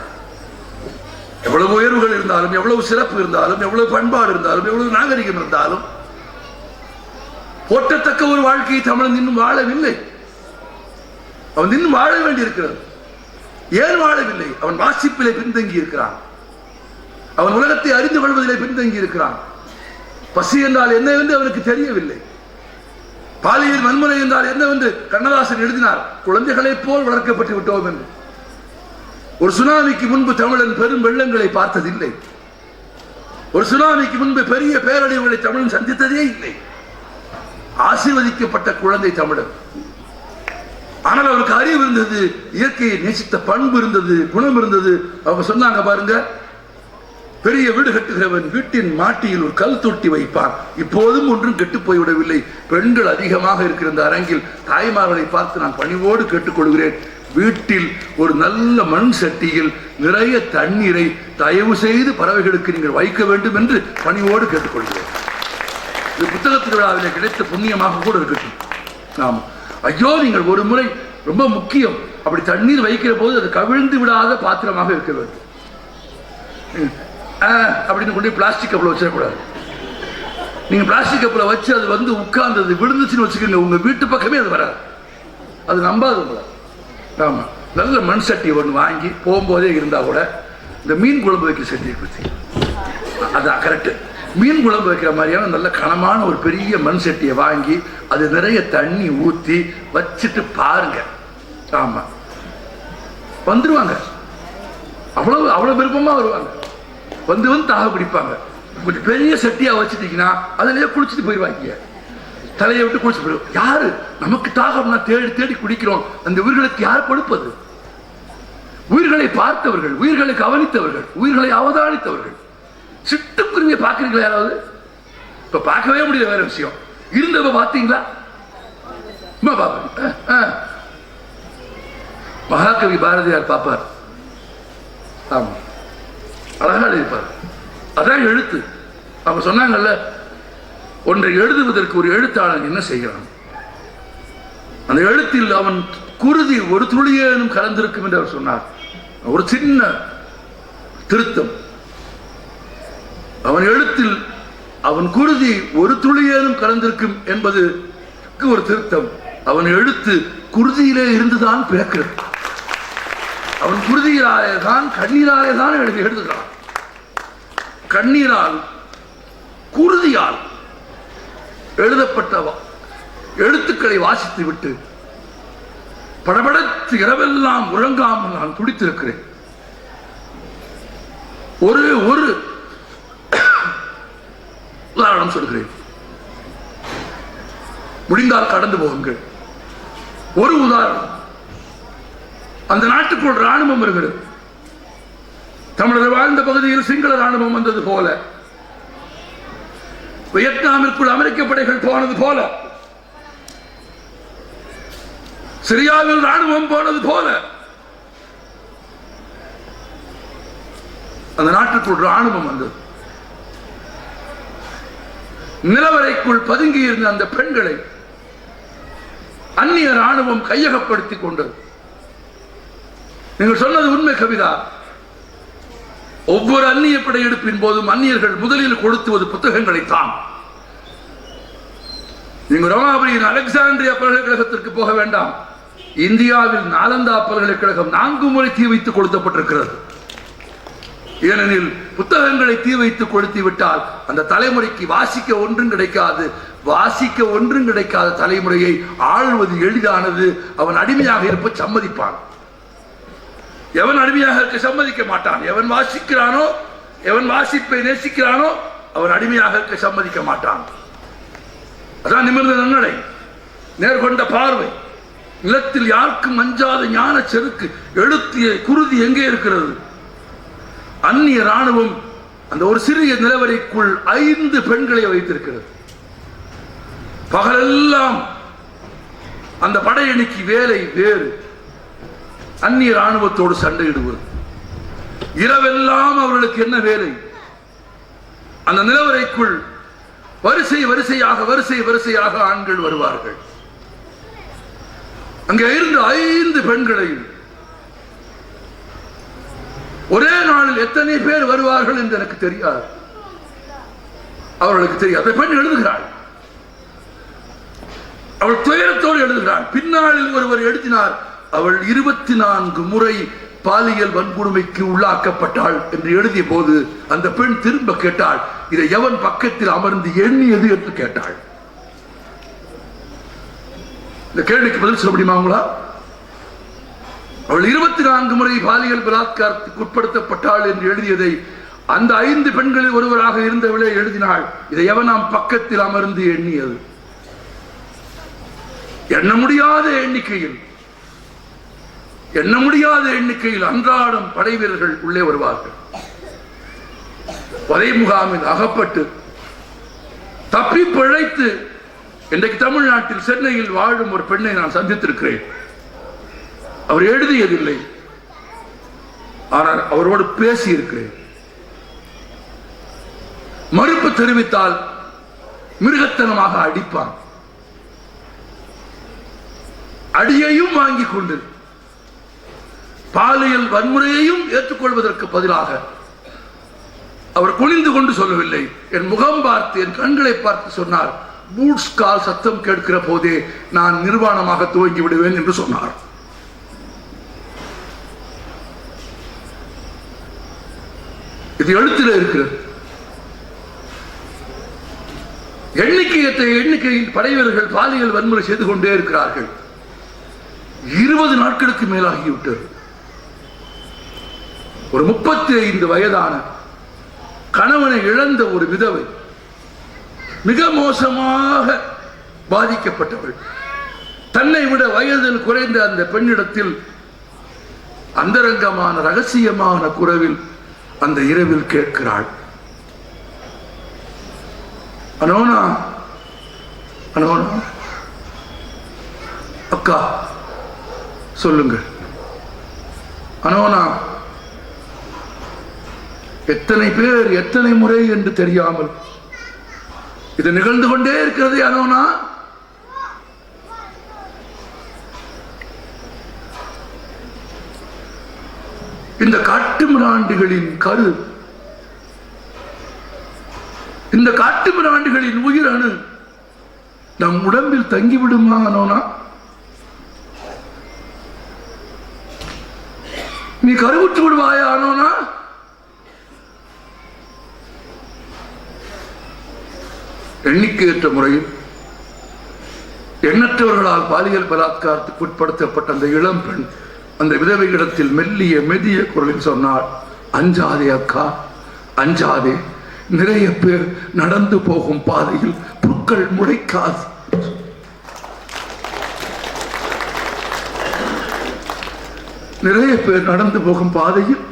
எவ்வளவு உயர்வுகள் இருந்தாலும், எவ்வளவு சிறப்பு இருந்தாலும், எவ்வளவு பண்பாடு இருந்தாலும், எவ்வளவு நாகரிகம் இருந்தாலும் போற்றத்தக்க ஒரு வாழ்க்கையை தமிழன் இன்னும் வாழவில்லை. அவன் இன்னும் வாழ வேண்டி இருக்கிறது. ஏன் வாழவில்லை? அவன் வாசிப்பிலே பின்தங்கி இருக்கிறான். அவன் உலகத்தை அறிந்து கொள்வதிலே பின்தங்கி இருக்கிறான். பசி என்றால் என்னவென்று அவனுக்கு தெரியவில்லை. பாலியல் வன்முறை என்றால் என்னவென்று கண்ணதாசன் எழுதினார். குழந்தைகளைப் போல் வளர்க்கப்பட்டு விட்டோம் என்று. ஒரு சுனாமிக்கு முன்பு தமிழன் பெரும் வெள்ளங்களை பார்த்ததில்லை. ஒரு சுனாமிக்கு முன்பு பெரிய பேரழிவுகளை தமிழன் சந்தித்ததே இல்லை. ஆசீர்வதிக்கப்பட்ட குழந்தை தமிழன். ஆனால் அவருக்கு அறிவு இருந்தது, இயற்கையை நேசித்த பண்பு இருந்தது, குணம் இருந்தது. அவங்க சொன்னாங்க பாருங்க, பெரிய வீடு கட்டுகிறவன் வீட்டின் மாட்டியில் ஒரு கல் தொட்டி வைப்பான். இப்போதும் ஒன்றும் கெட்டு போய்விடவில்லை. பெண்கள் அதிகமாக இருக்கிற இந்த அரங்கில் தாய்மார்களை பார்த்து நான் பணிவோடு கேட்டுக்கொள்கிறேன், வீட்டில் ஒரு நல்ல மண் சட்டியில் நிறைய தண்ணீரை தயவு செய்து பறவைகளுக்கு நீங்கள் வைக்க வேண்டும் என்று பணிவோடு கேட்டுக்கொள்கிறேன். இது புத்தக திருவிழாவிலே கிடைத்த புண்ணியமாக கூட இருக்கட்டும். ஆமா, ஐயோ நீங்கள் ஒரு முறை, ரொம்ப முக்கியம், அப்படி தண்ணீர் வைக்கிற போது அது கவிழ்ந்து விடாத பாத்திரமாக இருக்க வேண்டும். அப்படின்னு கொண்டு பிளாஸ்டிக் கப்பில் வச்சிடக்கூடாது. நீங்க பிளாஸ்டிக் கப்பில் வச்சு அது வந்து உட்கார்ந்தது விழுந்துச்சுன்னு வச்சுக்கோங்க, உங்க வீட்டு பக்கமே அது வராது. அது நம்பாது உங்களை. ஆமா, நல்ல மண் சட்டி ஒன்று வாங்கி போகும்போதே இருந்தா கூட இந்த மீன் குழம்பு வைக்கிற சட்டியை பற்றி அதான் கரெக்டு. மீன் குழம்பு வைக்கிற மாதிரியான நல்ல கனமான ஒரு பெரிய மண் சட்டியை வாங்கி அது நிறைய தண்ணி ஊற்றி வச்சுட்டு பாருங்க. ஆமா, வந்துருவாங்க. அவ்வளவு அவ்வளவு விருப்பமா வருவாங்க. வந்து தாக பிடிப்பாங்க. கொஞ்சம் பெரிய சட்டியா வச்சுட்டீங்கன்னா அதுலயே குளிச்சுட்டு போயிடுவாங்க. தலையை விட்டு குளிச்சு போயிடும். யாரு நமக்கு தாகம்னா தேடி தேடி குடிக்கிறோம். அந்த உயிர்களுக்கு யார் கொடுப்பது? உயிர்களை பார்த்தவர்கள், உயிர்களை கவனித்தவர்கள், உயிர்களை அவதானித்தவர்கள். சிட்டுக்குருவியை பார்க்கிறீங்களா யாராவது? இப்ப பார்க்கவே முடியல. வேற விஷயம். இருந்தவ பார்த்தீங்களா? மகாகவி பாரதியார் பார்ப்பார். ஆமா, அழகா எழுதிப்பார். அதான் எழுத்து. அவங்க சொன்னாங்கல்ல, ஒன்றை எழுதுவதற்கு ஒரு எழுத்தாளன் என்ன செய்கிறான், அந்த எழுத்தில் அவன் குருதி ஒரு துளியேனும் கலந்திருக்கும் என்று அவர் சொன்னார். ஒரு சின்ன திருத்தம். அவன் எழுத்தில் அவன் குருதி ஒரு துளியேனும் கலந்திருக்கும் என்பதுக்கு ஒரு திருத்தம். அவன் எழுத்து குருதியிலே இருந்துதான் பிறக்கிறது. அவன் குருதியிலாலே தான், கண்ணீராலே தான் எழுதுகிறான். கண்ணீரால், குருதியால் எழுதப்பட்ட எழுத்துக்களை வாசித்து விட்டு படபடத்து இரவெல்லாம் உறங்காமல் நான் துடித்திருக்கிறேன். ஒரு உதாரணம் சொல்கிறேன், முடிந்தால் கடந்து போகுங்கள். ஒரு உதாரணம், அந்த நாட்டுக்குள் ராணுவம் வருகிறது. தமிழர் வாழ்ந்த பகுதியில் சிங்கள ராணுவம் வந்தது போல, வியட்நாமிற்குள் அமெரிக்க படைகள் போனது போல, சிரியாவில் ராணுவம் போனது போல அந்த நாட்டுக்குள் ராணுவம் வந்தது. நிலவரைக்குள் பதுங்கி இருந்த அந்த பெண்களை அந்நிய ராணுவம் கையகப்படுத்திக் கொண்டது. நீங்கள் சொன்னது உண்மை கவிதா. ஒவ்வொரு அந்நிய படையெடுப்பின் போதும் அந்நியர்கள் முதலில் கொடுத்துவது புத்தகங்களைத்தான். நீங்கள் ரோமாபுரியின் அலெக்சாண்ட்ரியா பல்கலைக்கழகத்திற்கு போக வேண்டாம். இந்தியாவில் நாலந்தா பல்கலைக்கழகம் 4 முறை தீ வைத்து கொளுத்தப்பட்டிருக்கிறது. ஏனெனில் புத்தகங்களை தீ வைத்து கொளுத்தி விட்டால் அந்த தலைமுறைக்கு வாசிக்க ஒன்றும் கிடைக்காது. வாசிக்க ஒன்றும் கிடைக்காத தலைமுறையை ஆளுவது எளிதானது. அவன் அடிமையாக இருப்ப சம்மதிப்பான். எவன் அடிமையாக இருக்க சம்மதிக்க மாட்டான். எவன் வாசிக்கிறானோ, எவன் வாசிப்பை நேசிக்கிறானோ அவன் அடிமையாக இருக்க சம்மதிக்க மாட்டான். அதான் நிமிர்ந்த நன்னடை, நேர்கொண்ட பார்வை, நிலத்தில் யாருக்கும் அஞ்சாத ஞான செருக்கு, எழுத்திய குருதி எங்கே இருக்கிறது? அந்நிய ராணுவம் அந்த ஒரு சிறிய நிலவரைக்குள் 5 பெண்களை வைத்திருக்கிறது. பகலெல்லாம் அந்த படையணிக்கு வேலை வேறு, அந்நிய ராணுவத்தோடு சண்டையிடுவது. இரவெல்லாம் அவர்களுக்கு என்ன வேலை? அந்த நிலவரைக்குள் வரிசை வரிசையாக ஆண்கள் வருவார்கள். அங்கே இருந்து 5 பெண்களையும் ஒரே நாளில் எத்தனை பேர் வருவார்கள் என்று எனக்கு தெரியாது. அவர்களுக்கு தெரியாது. பெண் எழுதுகிறாள், அவள் துயரத்தோடு எழுதுகிறாள். பின்னாளில் ஒருவர் எழுதினார், அவள் 24 முறை பாலியல் வன்கொடுமைக்கு உள்ளாக்கப்பட்டாள் என்று எழுதிய போது அந்த பெண் திரும்ப கேட்டாள், இதை எவன் பக்கத்தில் அமர்ந்து எண்ணியது என்று கேட்டாள். இந்த கேள்விக்கு பதில் சொல்ல முடியுமாங்களா? அவள் 24 முறை பாலியல் பலாத்காரத்துக்கு உட்படுத்தப்பட்டாள் என்று எழுதியதை அந்த 5 பெண்களில் ஒருவராக இருந்தவளே எழுதினாள். இதை எவன் நாம் பக்கத்தில் அமர்ந்து எண்ணியது? எண்ண முடியாத எண்ணிக்கையில் அன்றாடம் படை வீரர்கள் உள்ளே வருவார்கள். வதை முகாமில் அகப்பட்டு தப்பி பிழைத்து இன்றைக்கு தமிழ்நாட்டில் சென்னையில் வாழும் ஒரு பெண்ணை நான் சந்தித்திருக்கிறேன். அவர் எழுதியதில்லை, ஆனால் அவரோடு பேசியிருக்கிறேன். மறுப்பு தெரிவித்தால் மிருகத்தனமாக அடிப்பான். அடியையும் வாங்கிக் கொண்டு பாலியல் வன்முறையையும் ஏற்றுக்கொள்வதற்கு பதிலாக அவர் குனிந்து கொண்டு சொல்லவில்லை, என் முகம் பார்த்து என் கண்களை பார்த்து சொன்னார், பூட்ஸ் கால் சத்தம் கேட்கிற போதே நான் நிர்வாணமாக துவங்கி விடுவேன் என்று சொன்னார். இது எழுத்தில் இருக்கிறது. எண்ணிக்கையில் படை வீரர்கள் பாலியல் வன்முறை செய்து கொண்டே இருக்கிறார்கள். 20 நாட்களுக்கு மேலாகிவிட்டது. ஒரு 35 வயதான கணவனை இழந்த ஒரு விதவை, மிக மோசமாக பாதிக்கப்பட்டவள், தன்னை விட வயதில் குறைந்த அந்த பெண்ணிடத்தில் அந்தரங்கமான ரகசியமான குரலில் அந்த இரவில் கேட்கிறாள், அனோனா அனோனா, அக்கா சொல்லுங்க அனோனா. எத்தனை பேர் எத்தனை முறை என்று தெரியாமல் இது நிகழ்ந்து கொண்டே இருக்கிறது அனோனா. இந்த காட்டுமிராண்டிகளின் கரு, இந்த காட்டுமிராண்டிகளின் உயிரணு நம் உடம்பில் தங்கிவிடுமா அனோனா? நீ கருவுற்று விடுவாயா அனோனா? எண்ணிக்கையற்ற முறையில் எண்ணற்றவர்களால் பாலியல் பலாத்காரத்துக்கு உட்படுத்தப்பட்ட அந்த இளம் பெண் அந்த விதவை இடத்தில் மெல்லிய குரலில் சொன்னார், அஞ்சாதே அக்கா, அஞ்சாதே. நிறைய பேர் நடந்து போகும் பாதையில் புற்கள் முளைக்காது. நிறைய பேர் நடந்து போகும் பாதையில்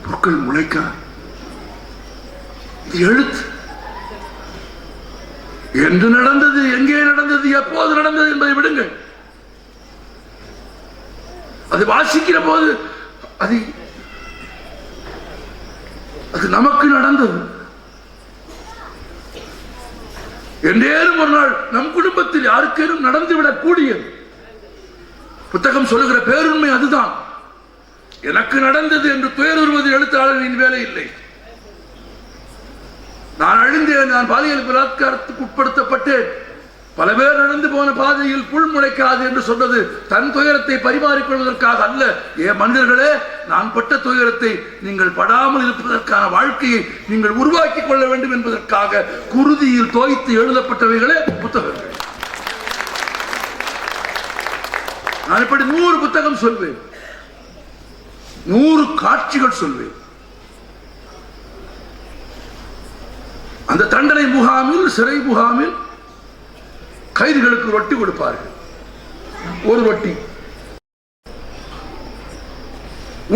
புற்கள் முளைக்காது. எழுத்து என்று நடந்தது, எங்கே நடந்தது, எப்போது நடந்தது என்பதை விடுங்கள். அது வாசிக்கிற போது அது நமக்கு நடந்தது. என்றேனும் ஒரு நாள் நம் குடும்பத்தில் யாருக்கேனும் நடந்துவிடக் கூடியது. புத்தகம் சொல்லுகிற பேருண்மை அதுதான். எனக்கு நடந்தது என்று துயருறுவது எழுத்தாளரின் வேலை இல்லை. நான் அழிந்தேன், நான் பாலியல் பலாத்காரத்துக்கு உட்படுத்தப்பட்டேன், பல பேர் நடந்து போன பாதையில் புல் முளைக்காது என்று சொன்னது தன் துயரத்தை பரிமாறிக்கொள்வதற்காக அல்ல. மனிதர்களே, நான் பட்ட துயரத்தை நீங்கள் படாமல் இருப்பதற்கான வாழ்க்கையை நீங்கள் உருவாக்கிக் கொள்ள வேண்டும் என்பதற்காக குருதியில் தோய்த்து எழுதப்பட்டவைகளே புத்தகங்கள். நான் இப்படி 100 புத்தகம் சொல்வேன், 100 காட்சிகள் சொல்வேன். அந்த தண்டனை முகாமில், சிறை முகாமில் கைதிகளுக்கு ரொட்டி கொடுப்பார்கள். ஒரு ரொட்டி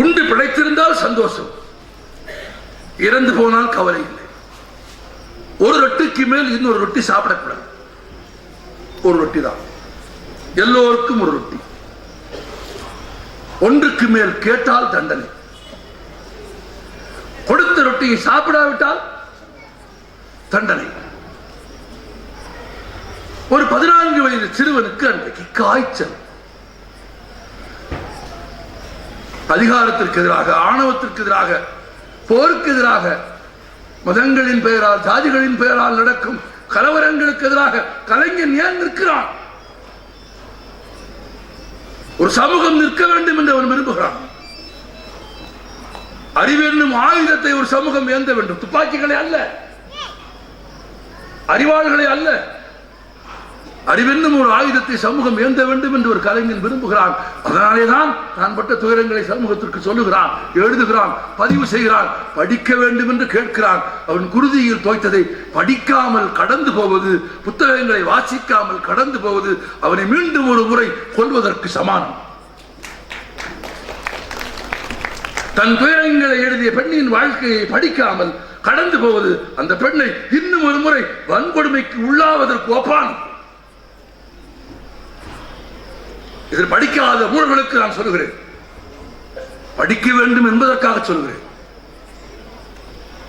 உண்டு பிழைத்திருந்தால் சந்தோஷம், இறந்து போனால் கவலை இல்லை. ஒரு ரொட்டிக்கு மேல் இன்னொரு ரொட்டி சாப்பிடக்கூடாது. ஒரு ரொட்டி தான், எல்லோருக்கும் ஒரு ரொட்டி. ஒன்றுக்கு மேல் கேட்டால் தண்டனை. கொடுத்த ரொட்டியை சாப்பிடாவிட்டால் தண்டனை. ஒரு 14 வயது சிறுவனுக்கு அன்றைக்கு காய்ச்சல். அதிகாரத்திற்கு எதிராக, ஆணவத்திற்கு எதிராக, போருக்கு எதிராக, மதங்களின் பெயரால், ஜாதிகளின் பெயரால் நடக்கும் கலவரங்களுக்கு எதிராக கலைஞன் ஏன் நிற்கிறான்? ஒரு சமூகம் நிற்க வேண்டும் என்று அவன் விரும்புகிறான். அறிவென்னும் ஆயுதத்தை ஒரு சமூகம் ஏந்த வேண்டும். துப்பாக்கிகளை அல்ல, அறிவாளர்களை அல்ல, அறிவென்னும் ஒரு ஆயுதத்தை சமூகம் ஏந்த வேண்டும் என்று ஒரு கலைஞன் விரும்புகிறான். அதனாலேதான் தான் பட்ட துயரங்களை சமூகத்திற்கு சொல்லுகிறான், எழுதுகிறான், பதிவு செய்கிறான். படிக்க வேண்டும் என்று கேட்கிறான். அவன் குருதியில் தோய்த்ததை படிக்காமல் கடந்து போவது, புத்தகங்களை வாசிக்காமல் கடந்து போவது அவனை மீண்டும் ஒரு முறை கொல்வதற்கு சமானம். தன் துயரங்களை எழுதிய பெண்ணின் வாழ்க்கையை படிக்காமல் கடந்து போவது அந்த பெண்ணை இன்னும் ஒரு முறை வன்கொடுமைக்கு உள்ளாவதற்கு ஒப்பான். இதில் படிக்காத ஊர்களுக்கு நான் சொல்லுகிறேன், படிக்க வேண்டும் என்பதற்காக சொல்கிறேன்.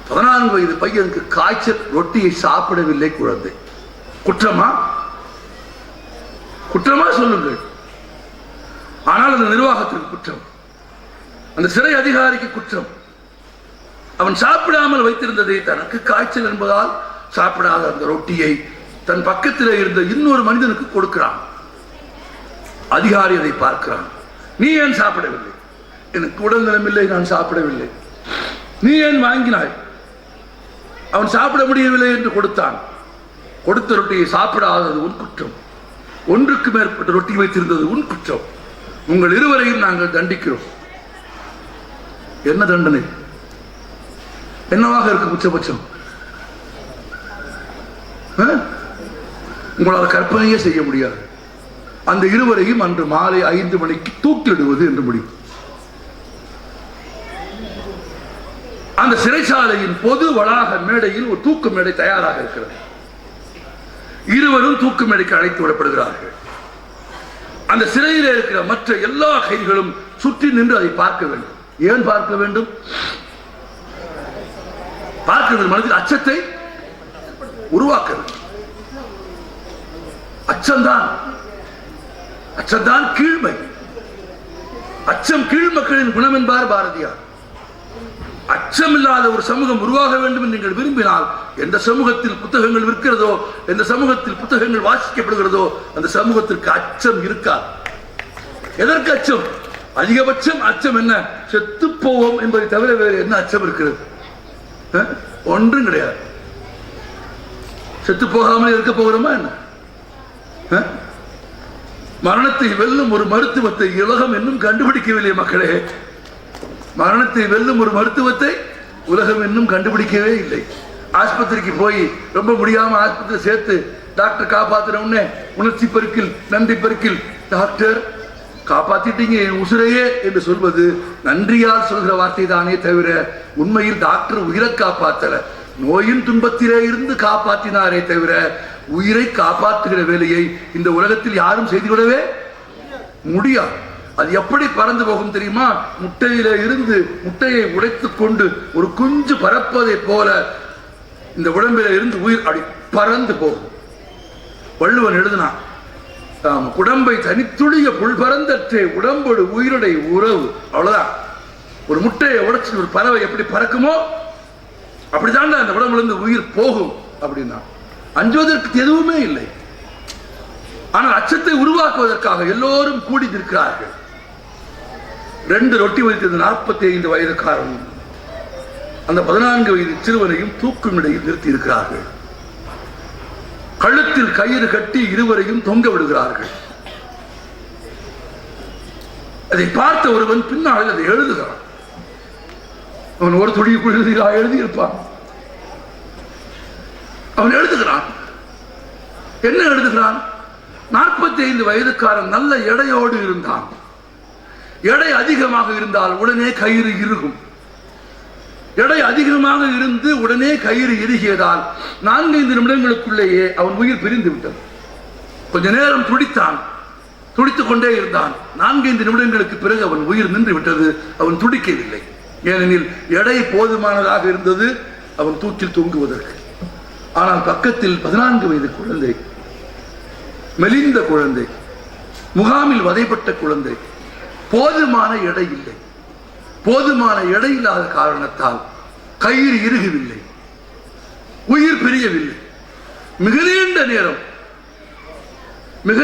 14 வயது பையனுக்கு காய்ச்சல், ரொட்டியை சாப்பிடவில்லை குழந்தை. குற்றமா? குற்றமா சொல்லுங்கள். ஆனால் அந்த நிர்வாகத்திற்கு குற்றம், அந்த சிறை அதிகாரிக்கு குற்றம். அவன் சாப்பிடாமல் வைத்திருந்ததை, தனக்கு காய்ச்சல் என்பதால் சாப்பிடாத அந்த ரொட்டியை தன் பக்கத்தில் இருந்த இன்னொரு மனிதனுக்கு கொடுக்கிறான். அதிகாரி அதை பார்க்கிறான். நீ ஏன் சாப்பிடவில்லை? எனக்கு உடல்நலம் இல்லை, நான் சாப்பிடவில்லை. நீ ஏன் வாங்கினாய்? அவன் சாப்பிட முடியவில்லை என்று கொடுத்தான். கொடுத்த ரொட்டியை சாப்பிடாதது உன் குற்றம். ஒன்றுக்கு மேற்பட்ட ரொட்டி வைத்திருந்தது உன் குற்றம். உங்கள் இருவரையும் நாங்கள் தண்டிக்கிறோம். என்ன தண்டனை? என்னவாக இருக்கு உச்சபட்சம்? உங்களால் கற்பனையே செய்ய முடியாது. அந்த இருவரையும் அன்று மாலை 5 மணிக்கு தூக்கிலிடுவது என்று முடிவு. அந்த சிறைச்சாலையின் பொது வளாக மேடையில் ஒரு தூக்கு மேடை தயாராக இருக்கிறது. இருவரும் தூக்கு மேடைக்கு அழைத்து விடப்படுகிறார்கள். அந்த சிறையில் இருக்கிற மற்ற எல்லா கைதிகளும் சுற்றி நின்று அதை பார்க்க வேண்டும். ஏன் பார்க்க வேண்டும்? பார்க்கிறது மனதில் அச்சத்தை உருவாக்குறது. அச்சம்தான், அச்சம்தான் கீழ்மை. அச்சம் கீழ்மக்களின் குணம் என்பார் பாரதியார். அச்சமில்லாத ஒரு சமூகம் உருவாக வேண்டும் என்று நீங்கள் விரும்பினால், எந்த சமூகத்தில் புத்தகங்கள் விற்கிறதோ, எந்த சமூகத்தில் புத்தகங்கள் வாசிக்கப்படுகிறதோ, அந்த சமூகத்திற்கு அச்சம் இருக்காது. எதற்கு அச்சம்? அதிகபட்சம் அச்சம் என்ன? செத்து போவோம் என்பதை தவிர வேறு என்ன அச்சம் இருக்கிறது? ஒன்றும் கிடையாது. செத்து போகாமல் இருக்க போகிறோமா என்ன? மரணத்தை வெல்லும் ஒரு மருத்துவத்தை உலகம் இன்னும் கண்டுபிடிக்கவில்லை மக்களே. மரணத்தை வெல்லும் ஒரு மருத்துவத்தை உலகம் இன்னும் கண்டுபிடிக்கவே இல்லை. ஆஸ்பத்திரிக்கு போய் ரொம்ப முடியாம ஆஸ்பத்திரி சேர்த்து டாக்டர் காப்பாத்துற உடனே உணர்ச்சி பெருக்கில், நன்றி பெருக்கில், டாக்டர் காப்பாத்திட்டீங்க என் உசுரையே என்று சொல்வது நன்றியால் சொல்கிற வார்த்தை தானே தவிர உண்மையில் டாக்டர் உயிரை காப்பாத்தல, நோயின் துன்பத்திலே இருந்து காப்பாற்றினாரே தவிர உயிரை காப்பாற்றுகிற வேலையை இந்த உலகத்தில் யாரும் செய்துவிடவே முடியாது. அது எப்படி பறந்து போகும் தெரியுமா? முட்டையில இருந்து முட்டையை உடைத்துக் கொண்டு ஒரு குஞ்சு பறப்பதை போல இந்த உடம்பில இருந்து உயிர் அப்படி பறந்து போகும். வள்ளுவன் எழுதினான், உடம்பை தனித்துளிய புல் பறந்தற்றே உடம்போடு உயிருடைய உறவு. அவ்வளவுதான். ஒரு முட்டையை உடைச்சு ஒரு பறவை எப்படி பறக்குமோ அப்படிதான் அந்த உடம்புல இருந்து உயிர் போகும் அப்படின்னா அஞ்சுவதற்கு எதுவுமே இல்லை. ஆனால் அச்சத்தை உருவாக்குவதற்காக எல்லோரும் கூடி நிற்கிறார்கள். 2 ரொட்டி வைத்தது 45 வயதுக்காரன் அந்த 14 வயது சிறுவனையும் தூக்கும் இடையில் நிறுத்தி இருக்கிறார்கள். கழுத்தில் கயிறு கட்டி இருவரையும் தொங்க விடுகிறார்கள். அதை பார்த்த ஒருவன் பின்னால் அதை எழுதுகிறான். அவன் ஒரு துடிக்குள் எழுதியிருப்பான். அவன் எழுதுகிறான். என்ன எழுதுகிறான்? 45 வயதுக்காரன் நல்ல எடையோடு இருந்தான். எடை அதிகமாக இருந்தால் உடனே கயிறு இறுகும். எடை அதிகமாக இருந்து உடனே கயிறு இறுகியதால் 4-5 நிமிடங்களுக்குள்ளேயே அவன் உயிர் பிரிந்து விட்டது. கொஞ்ச நேரம் துடித்தான், துடித்துக் கொண்டே இருந்தான். 4-5 நிமிடங்களுக்கு பிறகு அவன் உயிர் நின்று விட்டது. அவன் துடிக்கவில்லை. ஏனெனில் எடை போதுமானதாக இருந்தது அவன் தூக்கில் தொங்குவதற்கு. ஆனால் பக்கத்தில் 14 வயது குழந்தை, மெலிந்த குழந்தை, முகாமில் வதைப்பட்ட குழந்தை, போதுமான எடை இல்லை. போதுமான எடை இல்லாத காரணத்தால் கயிறு இறுகவில்லை, உயிர் பிரியவில்லை. மிக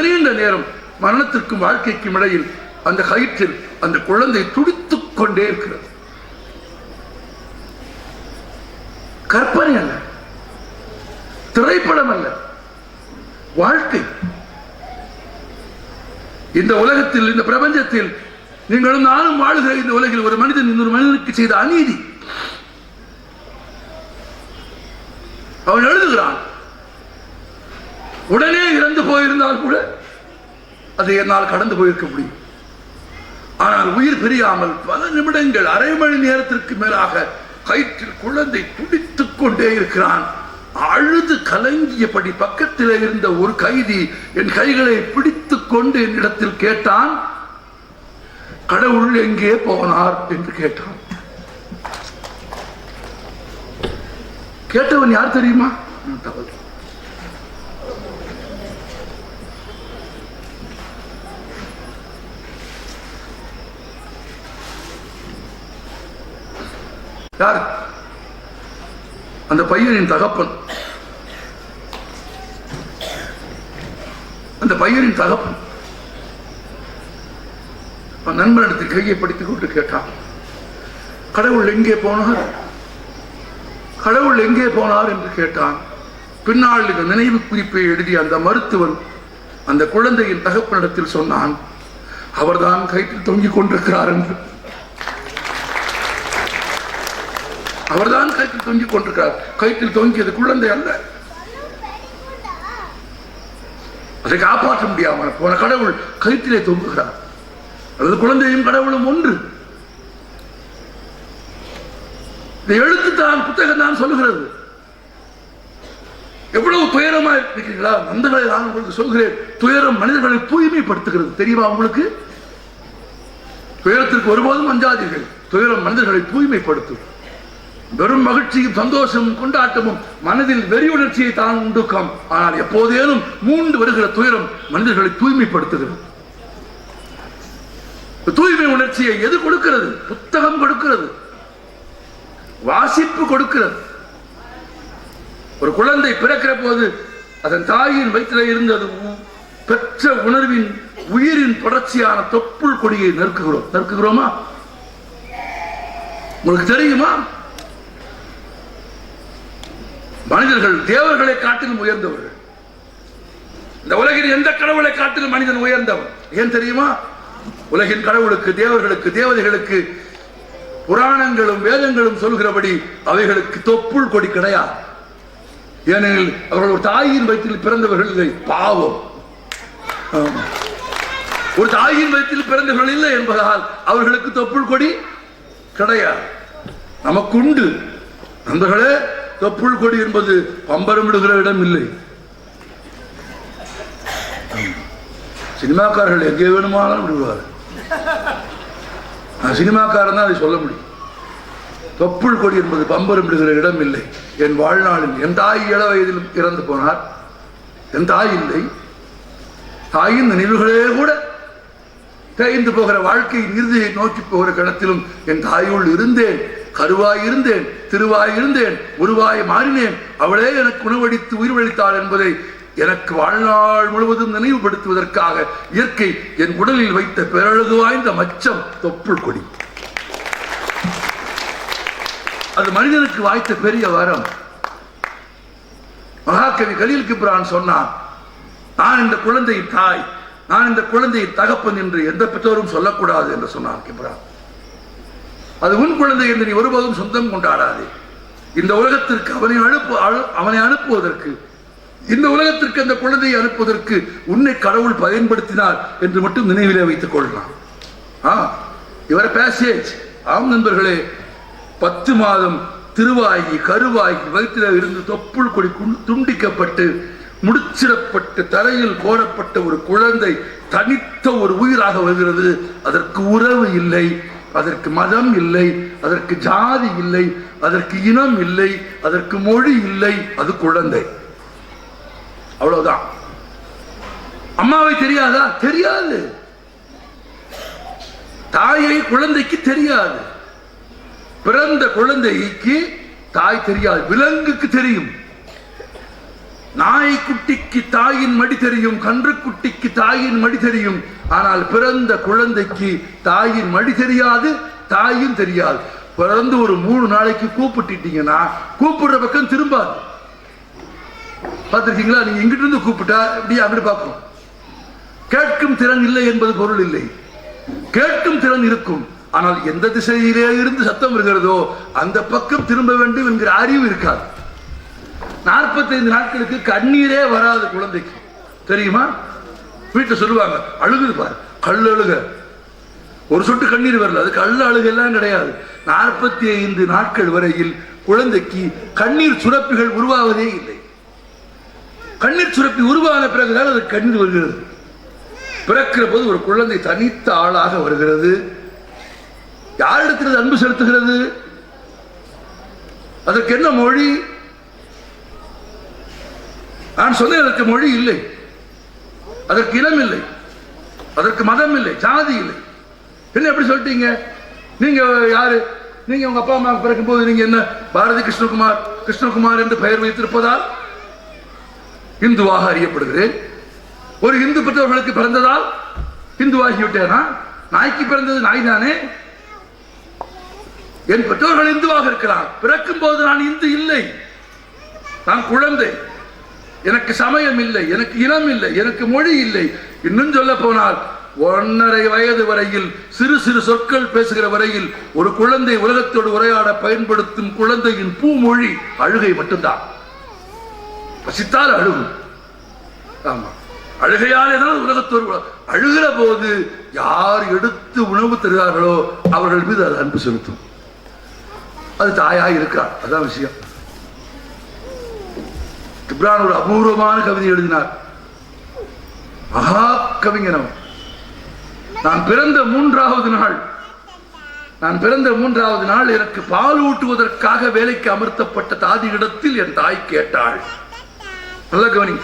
நீண்ட நேரம் மரணத்திற்கும் வாழ்க்கைக்கும் இடையில் அந்த கயிற்றில் அந்த குழந்தை துடித்துக் கொண்டே இருக்கிறது. திரைப்படம் அல்ல, வாழ்க்கை. இந்த உலகத்தில், இந்த பிரபஞ்சத்தில் நீங்களும் நானும் வாழுகிற இந்த உலகில் ஒரு மனிதன் இன்னொரு மனிதனுக்கு செய்த அநீதி அவன் எழுதுகிறான். உடனே இறந்து போயிருந்தால் கூட அதை என்னால் கடந்து போயிருக்க முடியும். ஆனால் உயிர் பிரியாமல் பல நிமிடங்கள், அரை மணி நேரத்திற்கு மேலாக கயிற்றில் குழந்தை துடித்துக் கொண்டே இருக்கிறான். அழுது கலங்கியபடி பக்கத்தில் இருந்த ஒரு கைதி என் கைகளை பிடித்துக் கொண்டு என்னிடத்தில் கேட்டான், கடவுள் எங்கே போனார் என்று கேட்டான். கேட்டவன் யார் தெரியுமா? யார்? அந்த பையனின் தகப்பன். அந்த பையனின் தகப்பன் நண்பனிடத்தில் கையை படித்துக் கொண்டு கேட்டான், கடவுள் எங்கே போனார், கடவுள் எங்கே போனார் என்று கேட்டான். பின்னால் இந்த நினைவு குறிப்பை எழுதிய அந்த மருத்துவன் அந்த குழந்தையின் தகப்பனிடத்தில் சொன்னான், அவர்தான் கயிற்றில் தொங்கிக் கொண்டிருக்கிறார் என்று. அவர்தான் கயிற்றில் தொங்கிக் கொண்டிருக்கிறார். கயிற்றில் தொங்கியது குழந்தை அல்ல. அதை காப்பாற்ற முடியாமல் போன கடவுள் கயிற்றிலே தொங்குகிறார். அல்லது குழந்தையும் கடவுளும் ஒன்று. இந்த எழுத்துத்தான், புத்தகம் தான் சொல்லுகிறது. எவ்வளவு துயரமா இருக்கிறீர்களா? நந்தங்களை நான் உங்களுக்கு சொல்கிறேன், துயரம் மனிதர்களை தூய்மைப்படுத்துகிறது. தெரியுமா உங்களுக்கு? துயரத்திற்கு ஒருபோதும் அஞ்சாதீர்கள். துயரம் மனிதர்களை தூய்மைப்படுத்தும். வெறும் மகிழ்ச்சியும் சந்தோஷமும் கொண்டாட்டமும் மனதில் வெறி உணர்ச்சியை தான் உண்டுக்கும். ஆனால் எப்போதேனும் மூண்டு வருகிற துயரம் மனிதர்களை தூய்மைப்படுத்துகிறது. தூய்மை உணர்ச்சியை எது கொடுக்கிறது? புத்தகம் கொடுக்கிறது, வாசிப்பு கொடுக்கிறது. ஒரு குழந்தை பிறக்கிற போது அதன் தாயின் வயிற்றில் இருந்தது பெற்ற உணர்வின் உயிரின் தொடர்ச்சியான தொப்புள் கொடியை நறுக்குகிறோமா? உங்களுக்கு தெரியுமா? மனிதர்கள் தேவர்களை காட்டிலும் உயர்ந்தவர்கள். இந்த உலகின் எந்த கடவுளை காட்டிலும் மனிதன் உயர்ந்தவன். ஏன் தெரியுமா? உலகின் கடவுளுக்கு, தேவர்களுக்கு, தேவதைகளுக்கு புராணங்களும் வேதங்களும் சொல்கிறபடி அவைகளுக்கு தொப்புள் கொடி கிடையாது. ஏனெனில் அவர்கள் ஒரு தாயின் வயிற்றில் பிறந்தவர்கள் இல்லை. பாவம். ஒரு தாயின் வயிற்றில் பிறந்தவர்கள் இல்லை என்பதால் அவர்களுக்கு தொப்புள் கொடி கிடையாது. நமக்குண்டு. நண்பர்களே, தொப்புள் கொடி என்பது பம்பரம் விடுகிற இடம் இல்லை. சினிமாக்காரர்கள் எங்கே வேணுமானாலும் விடுவார். சினிமாக்காரன் தான் அதை சொல்ல முடியும். தொப்புள் கொடி என்பது பம்பரம் விடுகிற இடம் இல்லை. என் வாழ்நாளில் என் தாய் 7 வயதிலும் இறந்து போனார். என் தாய் இல்லை. தாயின் நினைவுகளே கூட தேய்ந்து போகிற வாழ்க்கையின் இறுதியை நோக்கி போகிற கணத்திலும் என் தாயுள் இருந்தேன். கருவாய் இருந்தேன், திருவாய் இருந்தேன், உருவாய் மாறினேன். அவளே எனக்கு உணவளித்து உயிர்வளித்தாள் என்பதை எனக்கு வாழ்நாள் முழுவதும் நினைவுபடுத்துவதற்காக இயற்கை என் உடலில் வைத்த பேரழகு வாய்ந்த மச்சம் தொப்புள் கொடி. அது மனிதனுக்கு வாய்த்த பெரிய வரம். மகாகவி கலீல் கிப்ரான் சொன்னான், நான் இந்த குழந்தையின் தாய், நான் இந்த குழந்தையின் தகப்பன் என்று எந்த பெற்றோரும் சொல்லக்கூடாது என்று சொன்னான் கிப்ரான். அது உன் குழந்தை என்று நீ ஒருபோதும் சொந்தம் கொண்டாடாதே. இந்த உலகத்திற்கு அவனை அனுப்புவதற்கு, இந்த உலகத்திற்கு அந்த குழந்தையை அனுப்புவதற்கு உன்னை கடவுள் பயன்படுத்தினார் என்று மட்டும் நினைவிலே வைத்துக் கொள்ளலாம். இவரை பேசேஜ். ஆம் நண்பர்களே, 10 மாதம் திருவாகி கருவாகி வயிற்றில் இருந்து தொப்புள் கொடி துண்டிக்கப்பட்டு முடிச்சிடப்பட்டு தரையில் போடப்பட்ட ஒரு குழந்தை தனித்த ஒரு உயிராக வருகிறது. அதற்கு உறவு இல்லை, அதற்கு மதம் இல்லை, அதற்கு ஜாதி இல்லை, அதற்கு இனம் இல்லை, அதற்கு மொழி இல்லை. அது குழந்தை, அவ்வளவுதான். அம்மாவை தெரியாதா? தெரியாது. தாயை குழந்தைக்கு தெரியாது. பிறந்த குழந்தைக்கு தாய் தெரியாது. விலங்குக்கு தெரியும். நாய்க்குட்டிக்கு தாயின் மடி தெரியும், கன்றுக்குட்டிக்கு தாயின் மடி தெரியும். ஆனால் பிறந்த குழந்தைக்கு தாயின் மடி தெரியாது, தாயும் தெரியாது. பிறந்து ஒரு 3 நாளைக்கு கூப்பிட்டீங்கன்னா கூப்பிடுற பக்கம் திரும்பாது. பார்த்திருக்கீங்களா? நீங்க இங்கிட்டு இருந்து கூப்பிட்டா இப்படி அங்கிட்டு பார்க்கும். கேட்கும் திறன் இல்லை என்பது பொருள் இல்லை. கேட்கும் திறன் இருக்கும். ஆனால் எந்த திசையிலே இருந்து சத்தம் வருகிறதோ அந்த பக்கம் திரும்ப வேண்டும் என்கிற அறிவு இருக்காது. 45 நாட்களுக்கு கண்ணீரே வராது குழந்தைக்கு, தெரியுமா? வீட்டில் சொல்லுவாங்க, அழுகுது பாரு, கல் அழுக, ஒரு சொட்டு கண்ணீர் வரல, அது கல் அழுக எல்லாம் கிடையாது. 45 நாட்கள் வரையில் குழந்தைக்கு கண்ணீர் சுரப்பிகள் உருவாவதே இல்லை. கண்ணீர் சுரப்பி உருவான பிறகுதான் அது கண்ணீர் வருகிறது. பிறக்கிற போது ஒரு குழந்தை தனித்த ஆளாக வருகிறது. யாரிடத்தில் அன்பு செலுத்துகிறது? அதற்கு என்ன மொழி? நான் சொன்னேன், அதற்கு மொழி இல்லை, அதற்கு இனம் இல்லை, அதற்கு மதம் இல்லை, ஜாதி இல்லை. என்ன எப்படி சொல்லிட்டீங்க? நீங்க யாரு? நீங்க உங்க அப்பா அம்மா பிறக்கும் போது நீங்க என்ன பாரதி கிருஷ்ணகுமார் கிருஷ்ணகுமார் என்று பெயர் வைத்திருப்பதால் இந்துவாக அறியப்படுகிறேன். ஒரு இந்து பெற்றவர்களுக்கு பிறந்ததால் இந்துவாகிவிட்டேனா? நாய்க்கு பிறந்தது நாய் தானே. என் பெற்றோர்கள் இந்துவாக இருக்கலாம், பிறக்கும் போது நான் இந்து இல்லை, நான் குழந்தை. எனக்கு சமயம் இல்லை, எனக்கு இனம் இல்லை, எனக்கு மொழி இல்லை. இன்னும் சொல்ல போனால் 1.5 வயது வரையில் சிறு சிறு சொற்கள் பேசுகிற வரையில் ஒரு குழந்தை உலகத்தோடு உரையாட பயன்படுத்தும் குழந்தையின் பூமொழி அழுகை மட்டும்தான். பசித்தால் அழுகும். ஆமா, அழுகையாலே தான் உலகத்தோடு. அழுகிற போது யார் எடுத்து உணவு தருகிறார்களோ அவர்கள் மீது அது அன்பு செலுத்தும். அது தாயாக இருக்கிறார். அதான் விஷயம். கிப்ரான் ஒரு அபூர்வமான கவிதை எழுதினார். மகா கவிஞனம். நான் பிறந்த 3வது நாள் எனக்கு பால் ஊட்டுவதற்காக வேலைக்கு அமர்த்தப்பட்ட தாதியிடத்தில் என் தாய் கேட்டாள். நல்ல கவனி.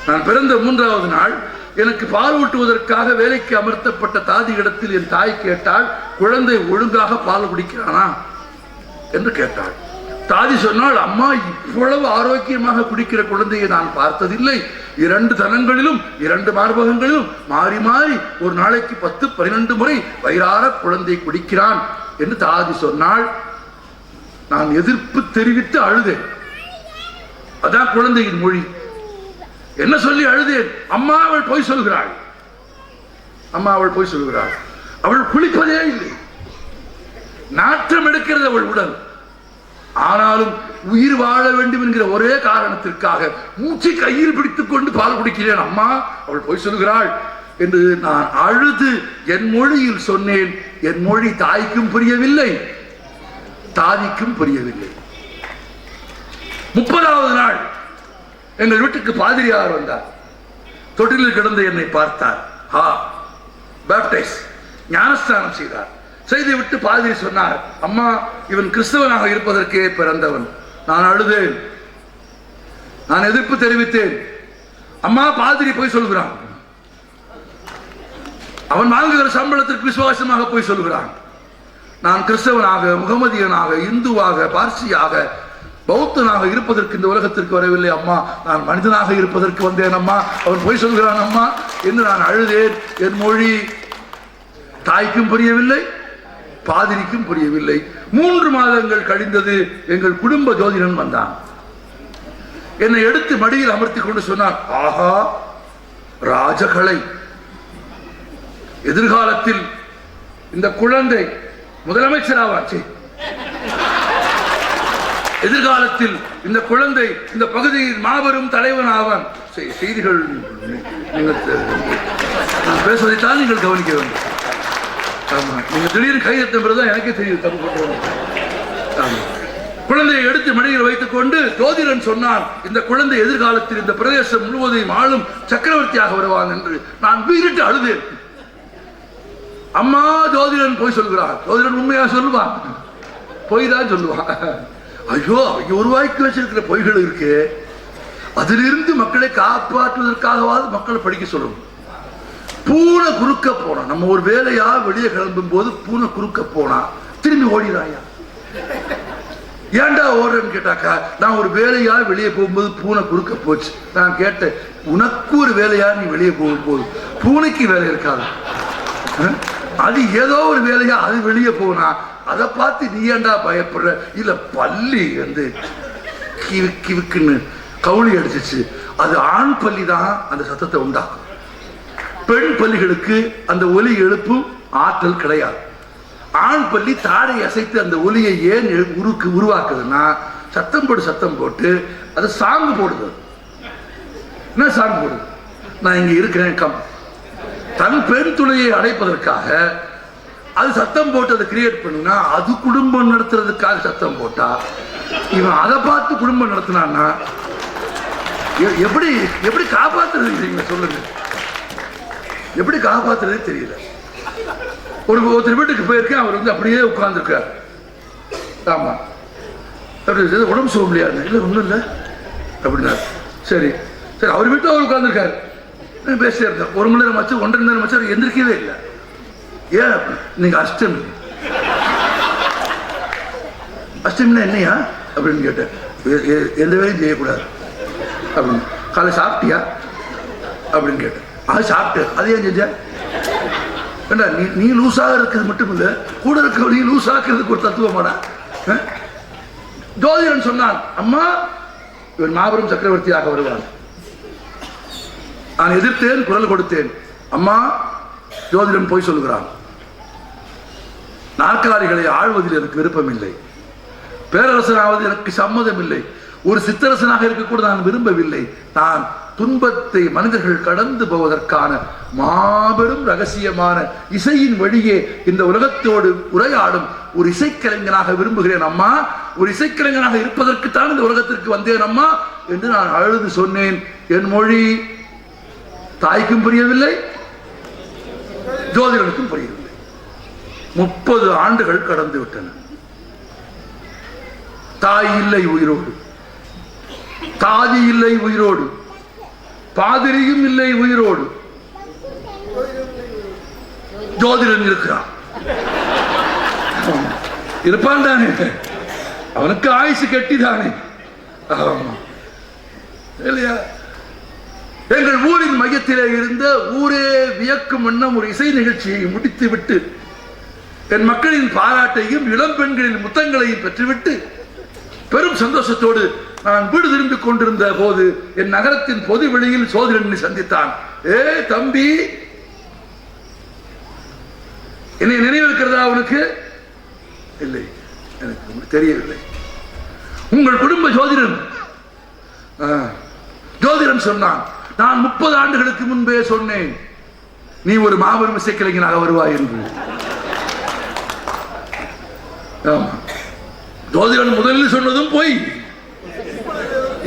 நான் பிறந்த 3வது நாள் எனக்கு பால் ஊட்டுவதற்காக வேலைக்கு அமர்த்தப்பட்ட தாதியிடத்தில் என் தாய் கேட்டாள், குழந்தை ஒழுங்காக பால் குடிக்கிறானா என்று கேட்டாள். தாதி சொன்னால், அம்மா, இவ்வளவு ஆரோக்கியமாக குடிக்கிற குழந்தையை நான் பார்த்ததில்லை. 2 தனங்களிலும் 2 மார்பகங்களிலும் மாறி மாறி ஒரு நாளைக்கு 10-12 முறை வயிறார குழந்தை குடிக்கிறான் என்று தாதி சொன்னால், நான் எதிர்ப்பு தெரிவித்து அழுதேன். அதான் குழந்தையின் மொழி. என்ன சொல்லி அழுதேன்? அம்மா, அவள் போய் சொல்கிறாள். அம்மா, அவள் போய் சொல்கிறாள். அவள் குளிப்பதே இல்லை, நாற்றம் எடுக்கிறது அவள் உடல். ஆனாலும் உயிர் வாழ வேண்டும் என்கிற ஒரே காரணத்திற்காக மூச்சை கையில் பிடித்துக் கொண்டு பால் குடிக்கிறேன். அம்மா, அவள் போய் சொல்கிறாள் என்று நான் அழுது என் மொழியில் சொன்னேன். என் மொழி தாய்க்கும் புரியவில்லை, தாதிக்கும் புரியவில்லை. 30வது நாள் எங்கள் வீட்டுக்கு பாதிரியார் வந்தார். தொட்டிலில் கிடந்த என்னை பார்த்தார். பேப்டைஸ், ஞானஸ்தானம் செய்தார். செய்து விட்டு பாதிரி சொன்னார், அம்மா, இவன் கிறிஸ்தவனாக இருப்பதற்கே பிறந்தவன். நான் அழுதேன், நான் எதிர்ப்பு தெரிவித்தேன். அம்மா, பாதிரி போய் சொல்கிறான், அவன் வாங்குகிற சம்பளத்திற்கு விசுவாசமாக போய் சொல்கிறான். நான் கிறிஸ்தவனாக, முகமதியனாக, இந்துவாக, பார்சியாக, பௌத்தனாக இருப்பதற்கு இந்த உலகத்திற்கு வரவில்லை அம்மா, நான் மனிதனாக இருப்பதற்கு வந்தேன் அம்மா, அவன் போய் சொல்கிறான் அம்மா என்று நான் அழுதேன். என் மொழி தாய்க்கும் புரியவில்லை, பாதிரிக்கும் புரியவில்லை. 3 மாதங்கள் கழிந்தது. எங்கள் குடும்ப ஜோதிடன் வந்தான். என்னை எடுத்து மடியில் அமர்த்தி கொண்டு சொன்னார், ஆஹா, ராஜகலை, எதிர்காலத்தில் இந்த குழந்தை முதலமைச்சர் ஆவாச்சு, எதிர்காலத்தில் இந்த குழந்தை இந்த பகுதியில் மாபெரும் தலைவன் ஆவான். செய்திகள் நான் பேசுவதைத்தான் நீங்கள் கவனிக்க வேண்டும். ஆமா, நீங்க திடீர்னு கையெழுத்துதான் எனக்கே தெரியும் தப்பு பண்றோம். குழந்தையை எடுத்து மடியில் வைத்துக் கொண்டு ஜோதிடன் சொன்னான், இந்த குழந்தை எதிர்காலத்தில் இந்த பிரதேசம் முழுவதையும் ஆளும் சக்கரவர்த்தியாக வருவான் என்று. நான் வீறிட்டு அழுதேன். அம்மா, ஜோதிடன் போய் சொல்கிறான். ஜோதிடன் உண்மையா சொல்லுவான், பொய் தான் சொல்லுவான். ஐயோ, அவங்க உருவாக்கி வச்சிருக்கிற பொய்கள் இருக்கு, அதிலிருந்து மக்களை காப்பாற்றுவதற்காகவாது மக்களை படிக்க சொல்லணும். பூனை குறுக்க போனா, நம்ம ஒரு வேலையா வெளியே கிளம்பும் போது பூனை குறுக்க போனா திரும்பி ஓடிடாயா? ஏன்டா ஓடுறேன்னு கேட்டாக்கா, நான் ஒரு வேலையா வெளியே போகும்போது பூனை குறுக்க போச்சு. நான் கேட்டேன், உனக்கு ஒரு வேலையா நீ வெளியே போகும்போது பூனைக்கு வேலை இருக்காது, அது ஏதோ ஒரு வேலையா அது வெளியே போனா அதை பார்த்து நீ ஏன்டா பயப்படுற? இல்ல, பள்ளி வந்து கிவுக்குன்னு கவுளி அடிச்சிச்சு. அது ஆண் பல்லி தான் அந்த சத்தத்தை உண்டாக்கும். பெண் பல்லிகளுக்கு அந்த ஒலி எழுப்பும் ஆற்றல் கிடையாது. ஆண் பள்ளி தாடை அசைத்து அந்த ஒலியை ஏன் உருவாக்குதுன்னா சத்தம் போட்டு அது சாங்கு போடுது. என்ன சாங் போடுது? நான் இங்க இருக்கிறேன் கம். தன் பெண் துணையை அடைப்பதற்காக அது சத்தம் போட்டு அதை கிரியேட் பண்ணுனா, அது குடும்பம் நடத்துறதுக்காக சத்தம் போட்டா இவன் அதை பார்த்து குடும்பம் நடத்தினான்னா எப்படி எப்படி காப்பாத்துறது சொல்லுங்க? எப்படி காப்பாத்துறதே தெரியல. ஒருத்தர் வீட்டுக்கு போயிருக்கேன், அவர் வந்து அப்படியே உட்கார்ந்துருக்கார். ஆமா, உடம்பு சொல்ல முடியாது. இல்லை ஒன்றும் இல்லை அப்படின்னா சரி சரி, அவர் வீட்டில் அவர் உட்கார்ந்துருக்காரு. பேசிட்டே இருந்தேன். 1 மணி நேரம் ஆச்சு, 1.5 நேரம் ஆச்சு, அவர் எந்திரிக்கவே இல்லை. ஏன்? நீங்க அஷ்டமி. அஷ்டமின்னா என்னையா அப்படின்னு கேட்டேன். எந்த வேலையும் செய்யக்கூடாது அப்படின்னு. காலை சாப்பிட்டியா அப்படின்னு கேட்டேன். அது சாப்பிட்டேன். அது ஏன் செஞ்ச? ஏண்டா நீ லூஸாக இருக்கிறது மட்டும் இல்லை, கூட இருக்க நீ லூஸாக்குறதுக்கு ஒரு தத்துவமாடா. ஜோதிடன் சொன்னான், அம்மா இவன் மாபெரும் சக்கரவர்த்தியாக வருவான். நான் எதிர்த்தேன், குரல் கொடுத்தேன். அம்மா ஜோதிடன் போய் சொல்லுகிறான். நாற்காலிகளை ஆழ்வதில் எனக்கு விருப்பம் இல்லை. பேரரசனாவது எனக்கு சம்மதம் இல்லை. ஒரு சித்தரசனாக இருக்கக்கூட நான் விரும்பவில்லை. நான் துன்பத்தை மனிதர்கள் கடந்து போவதற்கான மாபெரும் ரகசியமான இசையின் வழியே இந்த உலகத்தோடு உரையாடும் ஒரு இசைக்கலைஞனாக விரும்புகிறேன் அம்மா. ஒரு இசைக்கலைஞனாக இருப்பதற்குத்தான் இந்த உலகத்திற்கு வந்தேன் அம்மா என்று நான் அழுது சொன்னேன். என் மொழி தாய்க்கும் புரியவில்லை, ஜோதிடனுக்கும் புரியவில்லை. 30 ஆண்டுகள் கடந்து விட்டன. தாய் இல்லை உயிரோடு, தாதி இல்லை உயிரோடு, பாதிரியும் இல்லை உயிரோடு, ஜோதிடன் இருக்கிறான். இருப்பான் தானே, அவனுக்கு ஆயுசு கட்டிதானே. இல்லையா? எங்கள் ஊரின் மையத்திலே இருந்த ஊரே வியக்கும் வண்ணம் ஒரு இசை நிகழ்ச்சியை முடித்து விட்டு என் மக்களின் பாராட்டையும் இளம் பெண்களின் முத்தங்களையும் பெற்றுவிட்டு பெரும் சந்தோஷத்தோடு நான் வீடு திரும்பிக் கொண்டிருந்த போது என் நகரத்தின் பொது வெளியில் சோதரனை சந்தித்தான். ஏ தம்பி, என்னை நினைவிருக்கிறதா அவனுக்கு? இல்லை, எனக்கு தெரியவில்லை. உங்கள் குடும்ப ஜோதிடன்? ஜோதிடன் சொன்னான், நான் 30 ஆண்டுகளுக்கு முன்பே சொன்னேன் நீ ஒரு மாபெரும் இசைக்கலைஞனாக வருவாய் என்று. ஜோதிடன் முதலில் சொன்னதும் போய்,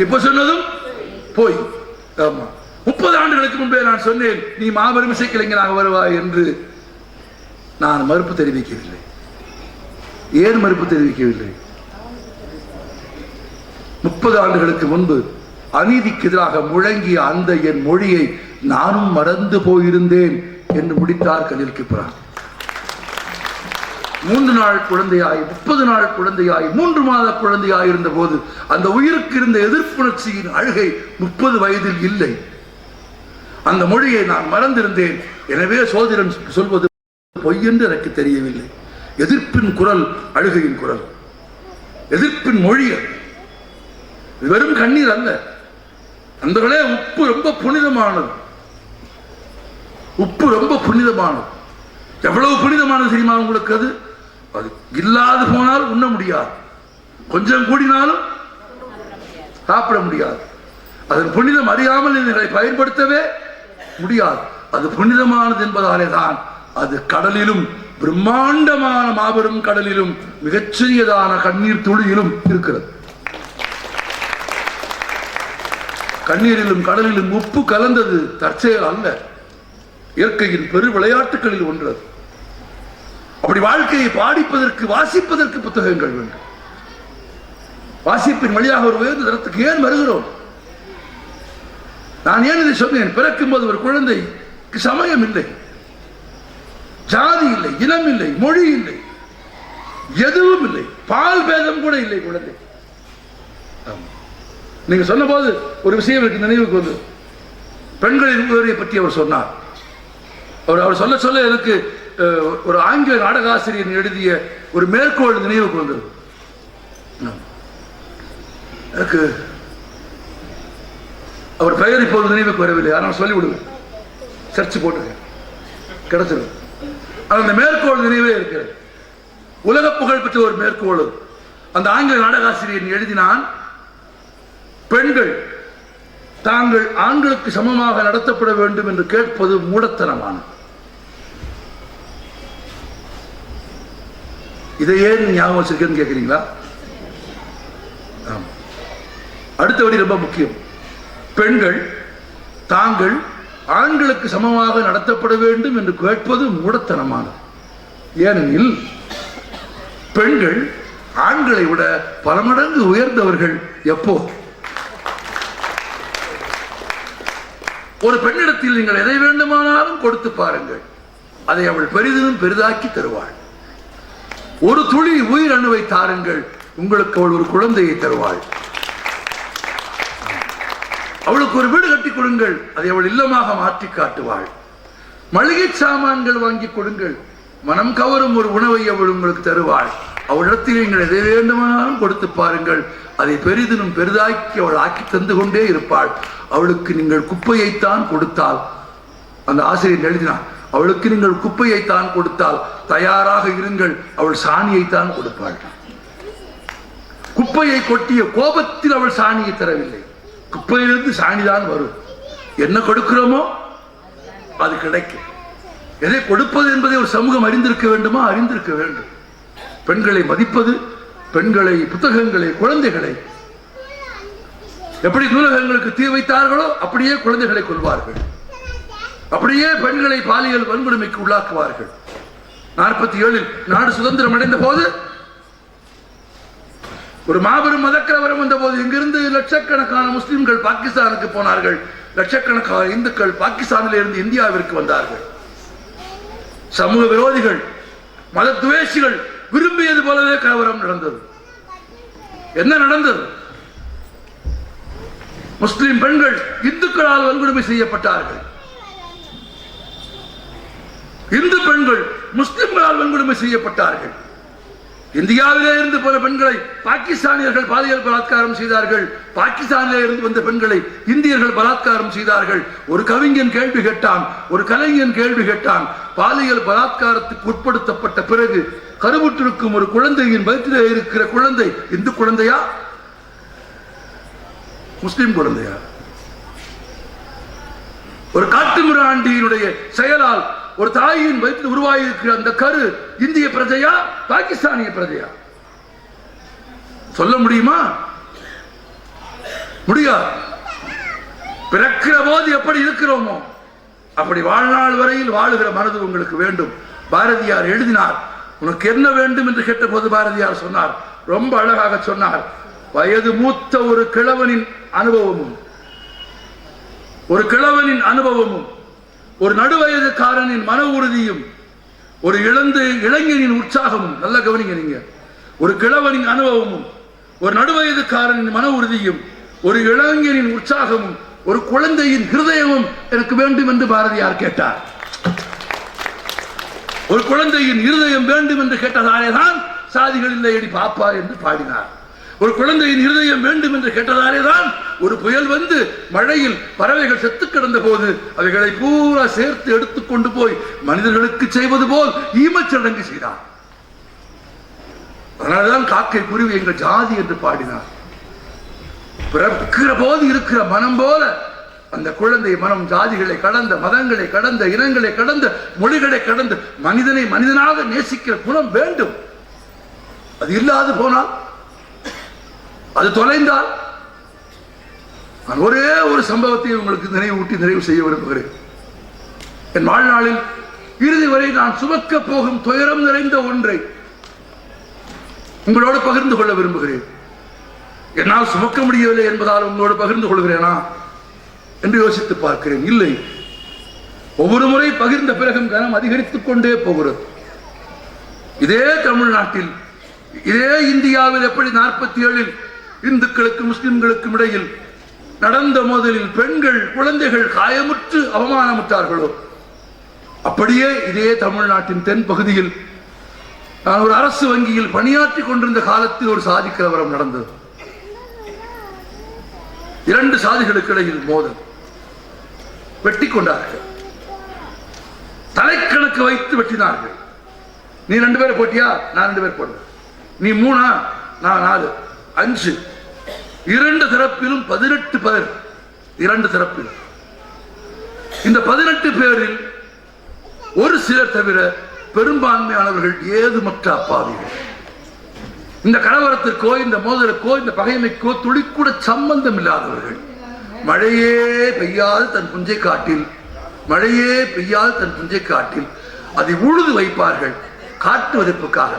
இப்ப சொன்னதும் போய். ஆமா, 30 ஆண்டுகளுக்கு முன்பே நான் சொன்னேன் நீ மாபெரும் இசைக்கலைஞனாக வருவாய் என்று. நான் மறுப்பு தெரிவிக்கவில்லை. ஏன் மறுப்பு தெரிவிக்கவில்லை? 30 ஆண்டுகளுக்கு முன்பு அநீதிக்கு எதிராக முழங்கிய அந்த என் மொழியை நானும் மறந்து போயிருந்தேன் என்று முடித்தார் கலீல் கிப்ரான். 3 நாள் குழந்தையாய், 30 நாள் குழந்தையாய், 3 மாத குழந்தையாய் இருந்த போது அந்த உயிருக்கு இருந்த எதிர்ப்புணர்ச்சியின் அழுகை 30 வயதில் இல்லை. அந்த மொழியை நான் மறந்திருந்தேன். எனவே சோதிடன் சொல்வது பொய் என்று எனக்கு தெரியவில்லை. எதிர்ப்பின் குரல், அழுகையின் குரல், எதிர்ப்பின் மொழி. வெறும் கண்ணீர் அல்ல. நண்பர்களே, உப்பு ரொம்ப புனிதமானது. உப்பு ரொம்ப புனிதமானது. எவ்வளவு புனிதமானது தெரியுமா உங்களுக்கு? அது அது இல்லாது போனால் உண்ண முடியாது, கொஞ்சம் கூடினாலும் சாப்பிட முடியாது. அதன் புனிதம் அறியாமல் இதை பயன்படுத்தவே முடியாது. அது புனிதமானது என்பதாலே தான் அது கடலிலும், பிரம்மாண்டமான மாபெரும் கடலிலும், மிகச்சிறியதான கண்ணீர் துளியிலும் இருக்கிறது. கண்ணீரிலும் கடலிலும் உப்பு கலந்தது தற்செயல் அல்ல, இயற்கையின் பெரு விளையாட்டுகளில் ஒன்று. அப்படி வாழ்க்கையை பாடிப்பதற்கு, வாசிப்பதற்கு புத்தகங்கள் வேண்டும். வாசிப்பின் வழியாக ஒரு உயர்ந்த தரத்துக்கு ஏன் வருகிறோம்? நான் ஏன் இதை சொன்னேன்? பிறக்கும் போது ஒரு குழந்தைக்கு சமயம் இல்லை, ஜாதி இல்லை, இனம் இல்லை, மொழி இல்லை, எதுவும் இல்லை, பால் பேதம் கூட இல்லை குழந்தை. நீங்க சொன்ன போது ஒரு விஷயம் எனக்கு நினைவுக்கு வந்து, பெண்களின் உதவியை பற்றி அவர் சொன்னார். அவர் சொல்ல சொல்ல எனக்கு ஒரு ஆங்கில நாடகாசிரியர் எழுதிய ஒரு மேற்கோள் நினைவுக்கு வந்தது. எனக்கு பெயர் இப்போது நினைவுக்கு வரவில்லை, ஆனால் சொல்லிவிடுவேன். சர்ச் போட்டுருக்கேன், கிடைச்சிடும். அந்த மேற்கோள் நினைவே இருக்கிறது. உலக புகழ் பெற்ற ஒரு மேற்கோள். அந்த ஆங்கில நாடகாசிரியர் எழுதினான், பெண்கள் தாங்கள் ஆண்களுக்கு சமமாக நடத்தப்பட வேண்டும் என்று கேட்பது மூடத்தனமான. இதை ஏன் ஞாபகம் வச்சிருக்கேன்னு கேட்கிறீங்களா? அடுத்த வரி ரொம்ப முக்கியம். பெண்கள் தாங்கள் ஆண்களுக்கு சமமாக நடத்தப்பட வேண்டும் என்று கேட்பது மூடத்தனமானது. ஏனெனில் பெண்கள் ஆண்களை விட பல மடங்கு உயர்ந்தவர்கள். எப்போ ஒரு பெண்ணிடத்தில் நீங்கள் எதை வேண்டுமானாலும் கொடுத்து பாருங்கள், அதை அவள் பெரிதும் பெரிதாக்கி தருவாள். ஒரு துளி உயிர் அணுவை தாருங்கள், உங்களுக்கு அவள் ஒரு குழந்தையை தருவாள். அவளுக்கு ஒரு வீடு கட்டி கொடுங்கள், அதை அவள் இல்லமாக மாற்றி காட்டுவாள். மளிகை சாமான்கள் வாங்கி கொடுங்கள், மனம் கவரும் ஒரு உணவை அவள் உங்களுக்கு தருவாள். அவளிடத்தில் நீங்கள் எதை வேண்டுமானாலும் கொடுத்து பாருங்கள், அதை பெரிதும் பெரிதாக்கி அவள் ஆக்கி தந்து கொண்டே இருப்பாள். அவளுக்கு நீங்கள் குப்பையைத்தான் கொடுத்தால், அந்த ஆசிரியர் எழுதினார், அவளுக்கு நீங்கள் குப்பையைத்தான் கொடுத்தால் தயாராக இருங்கள், அவள் சாணியைத்தான் கொடுப்பாள். குப்பையை கொட்டிய கோபத்தில் அவள் சாணியை தரவில்லை, குப்பையிலிருந்து சாணிதான் வரும். என்ன கொடுக்கிறோமோ அது கிடைக்கும். எதை கொடுப்பது என்பதை ஒரு சமூகம் அறிந்திருக்க வேண்டுமா? அறிந்திருக்க வேண்டும். பெண்களை மதிப்பது, பெண்களை, புத்தகங்களை, குழந்தைகளை எப்படி நூலகங்களுக்கு தீ வைத்தார்களோ அப்படியே குழந்தைகளை கொள்வார்கள், அப்படியே பெண்களை பாலியல் வன்கொடுமைக்கு உள்ளாக்குவார்கள். 47 நாடு சுதந்திரம் அடைந்த போது ஒரு மாபெரும் மதக்கலவரம் வந்த போது இங்கிருந்து லட்சக்கணக்கான முஸ்லிம்கள் பாகிஸ்தானுக்கு போனார்கள், லட்சக்கணக்கான இந்துக்கள் பாகிஸ்தானில் இருந்து இந்தியாவிற்கு வந்தார்கள். சமூக விரோதிகள், மத துவேஷிகள் விரும்பியது போலவே கலவரம் நடந்தது. என்ன நடந்தது? முஸ்லிம் பெண்கள் இந்துக்களால் வன்கொடுமை செய்யப்பட்டார்கள், இந்து பெண்கள் முஸ்லிம்களால் வன்கொடுமை செய்யப்பட்டார்கள். இந்தியாவிலே இருந்து போன பெண்களை பாகிஸ்தானியர்கள் பாலியல் பலாத்காரம் செய்தார்கள், பாகிஸ்தானிலே இருந்து வந்த பெண்களை இந்தியர்கள் பலாத்காரம் செய்தார்கள். ஒரு கவிஞன் கேள்வி கேட்டான், ஒரு கலைஞன் கேள்வி கேட்டான், பாலியல் பலாத்காரத்துக்கு உட்படுத்தப்பட்ட பிறகு கருவுற்றிருக்கும் ஒரு குழந்தையின் வயிற்றிலே இருக்கிற குழந்தை இந்து குழந்தையா, முஸ்லிம் குழந்தையா? ஒரு காட்டுமிராண்டியினுடைய செயலால் ஒரு தாயின் வயிற்றில் உருவாகியிருக்கிற அந்த கரு இந்திய பிரஜையா, பாகிஸ்தானிய பிரஜையா? சொல்ல முடியுமா? முடியாது. பிறக்கிற போது எப்படி இருக்கிறோமோ அப்படி வாழ்நாள் வரையில் வாழுகிற மனது உங்களுக்கு வேண்டும். பாரதியார் எழுதினார், உனக்கு என்ன வேண்டும் என்று கேட்ட போது பாரதியார் சொன்னார், ரொம்ப அழகாக சொன்னார், வயது மூத்த ஒரு கிழவனின் அனுபவமும், ஒரு கிழவனின் அனுபவமும், ஒரு நடுவயதுக்காரனின் மன உறுதியும், ஒரு இளைஞனின் உற்சாகமும். நல்ல கவனிங்க நீங்க. ஒரு கிழவனின் அனுபவமும், ஒரு நடுவயதுக்காரனின் மன உறுதியும், ஒரு இளைஞனின் உற்சாகமும், ஒரு குழந்தையின் ஹிருதயமும் எனக்கு வேண்டும் என்று பாரதியார் கேட்டார். ஒரு குழந்தையின் இருதயம் வேண்டும் என்று கேட்டதாலே தான் சாதிகள் இல்லையடி பாப்பா என்று பாடினார். ஒரு குழந்தையின் இருதயம் வேண்டும் என்று கேட்டதாலே தான் ஒரு புயல் வந்து மழையில் பறவைகள் செத்து கிடந்த போது அவைகளை பூரா சேர்த்து எடுத்துக்கொண்டு போய் மனிதர்களுக்கு செய்வது போல் ஈமச்சடங்கு செய்தார். அதனால்தான் காக்கை குருவி எங்கள் ஜாதி என்று பாடினார். பிறக்கிற போது இருக்கிற மனம் போல அந்த குழந்தை மனம் ஜாதிகளை கடந்த, மதங்களை கடந்த, இனங்களை கடந்த, மொழிகளை கடந்த மனிதனை மனிதனாக நேசிக்கிற குணம் வேண்டும். அது இல்லாது போனால், அது தொலைந்தால், நான் ஒரே ஒரு சம்பவத்தை உங்களுக்கு நிறைவு செய்ய விரும்புகிறேன். என் வாழ்நாளில் இறுதி வரை நான் சுமக்க போகும் துயரம் நிறைந்த ஒன்றை உங்களோடு பகிர்ந்து கொள்ள விரும்புகிறேன். என்னால் சுமக்க முடியவில்லை என்பதால் உங்களோடு பகிர்ந்து கொள்கிறேனா என்று யோசித்து பார்க்கிறேன். இல்லை, ஒவ்வொரு முறை பகிர்ந்த பிறகும் கனம் அதிகரித்துக் கொண்டே போகிறது. இதே தமிழ்நாட்டில், இதே இந்தியாவில் எப்படி 47 இந்துக்களுக்கும் முஸ்லிம்களுக்கும் இடையில் நடந்த மோதலில் பெண்கள், குழந்தைகள் காயமுற்று அவமானமுற்றார்களோ, அப்படியே இதே தமிழ்நாட்டின் தென் பகுதியில் நான் ஒரு அரசு வங்கியில் பணியாற்றி கொண்டிருந்த காலத்தில் ஒரு சாதி கலவரம் நடந்தது. 2 சாதிகளுக்கு இடையில் மோதல். வெட்டி கொண்டார்கள். தலைக்கணக்கு வைத்து வெட்டினார்கள். நீ 2 பேரை போட்டியா, நான் 2 பேர் போடுறேன். நீ 3, நான் 4, 5. 2 தரப்பிலும் 18 பேர். 2 தரப்பிலும் இந்த 18 பேரில் ஒரு சிலர் தவிர பெரும்பான்மையானவர்கள் ஏதுமற்ற அப்பாவிகள். இந்த கலவரத்திற்கோ, இந்த மோதலுக்கோ, இந்த பகைமைக்கோ துளிக்கூட சம்பந்தம் இல்லாதவர்கள். மழையே பெய்யாது தன் புஞ்சை காட்டில், மழையே பெய்யாது தன் புஞ்சை காட்டில் அதை உழுது வைப்பார்கள். காட்டு விதைப்புக்காக,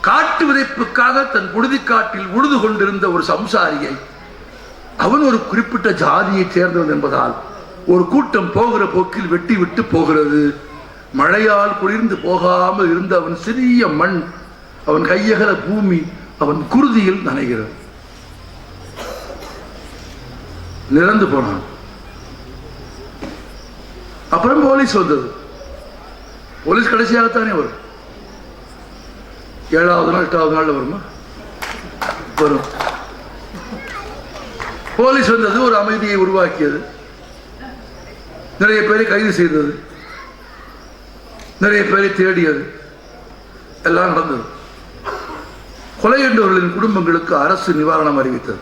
காட்டு விதைப்புக்காக தன் புழுதி காட்டில் உழுது கொண்டிருந்த ஒரு சம்சாரியை, அவன் ஒரு குறிப்பிட்ட ஜாதியை சேர்ந்தவன் என்பதால் ஒரு கூட்டம் போகிற போக்கில் வெட்டி விட்டு போகிறது. மழையால் குளிர்ந்து போகாமல் இருந்த அவன் சிறிய மண், அவன் கையகல பூமி அவன் குருதியில் நனைகிறது. நிறந்து போனான். அப்புறம் போலீஸ் வந்தது. போலீஸ் கடைசியாகத்தானே வரும். 7வது நாள் 8வது நாள் வருமா? வரும். போலீஸ் வந்தது, ஒரு அமைதியை உருவாக்கியது, நிறைய பேரை கைது செய்தது, நிறைய பேரை தேடியது, எல்லாம் நடந்தது. கொலை என்றவர்களின் குடும்பங்களுக்கு அரசு நிவாரணம் அறிவித்தது.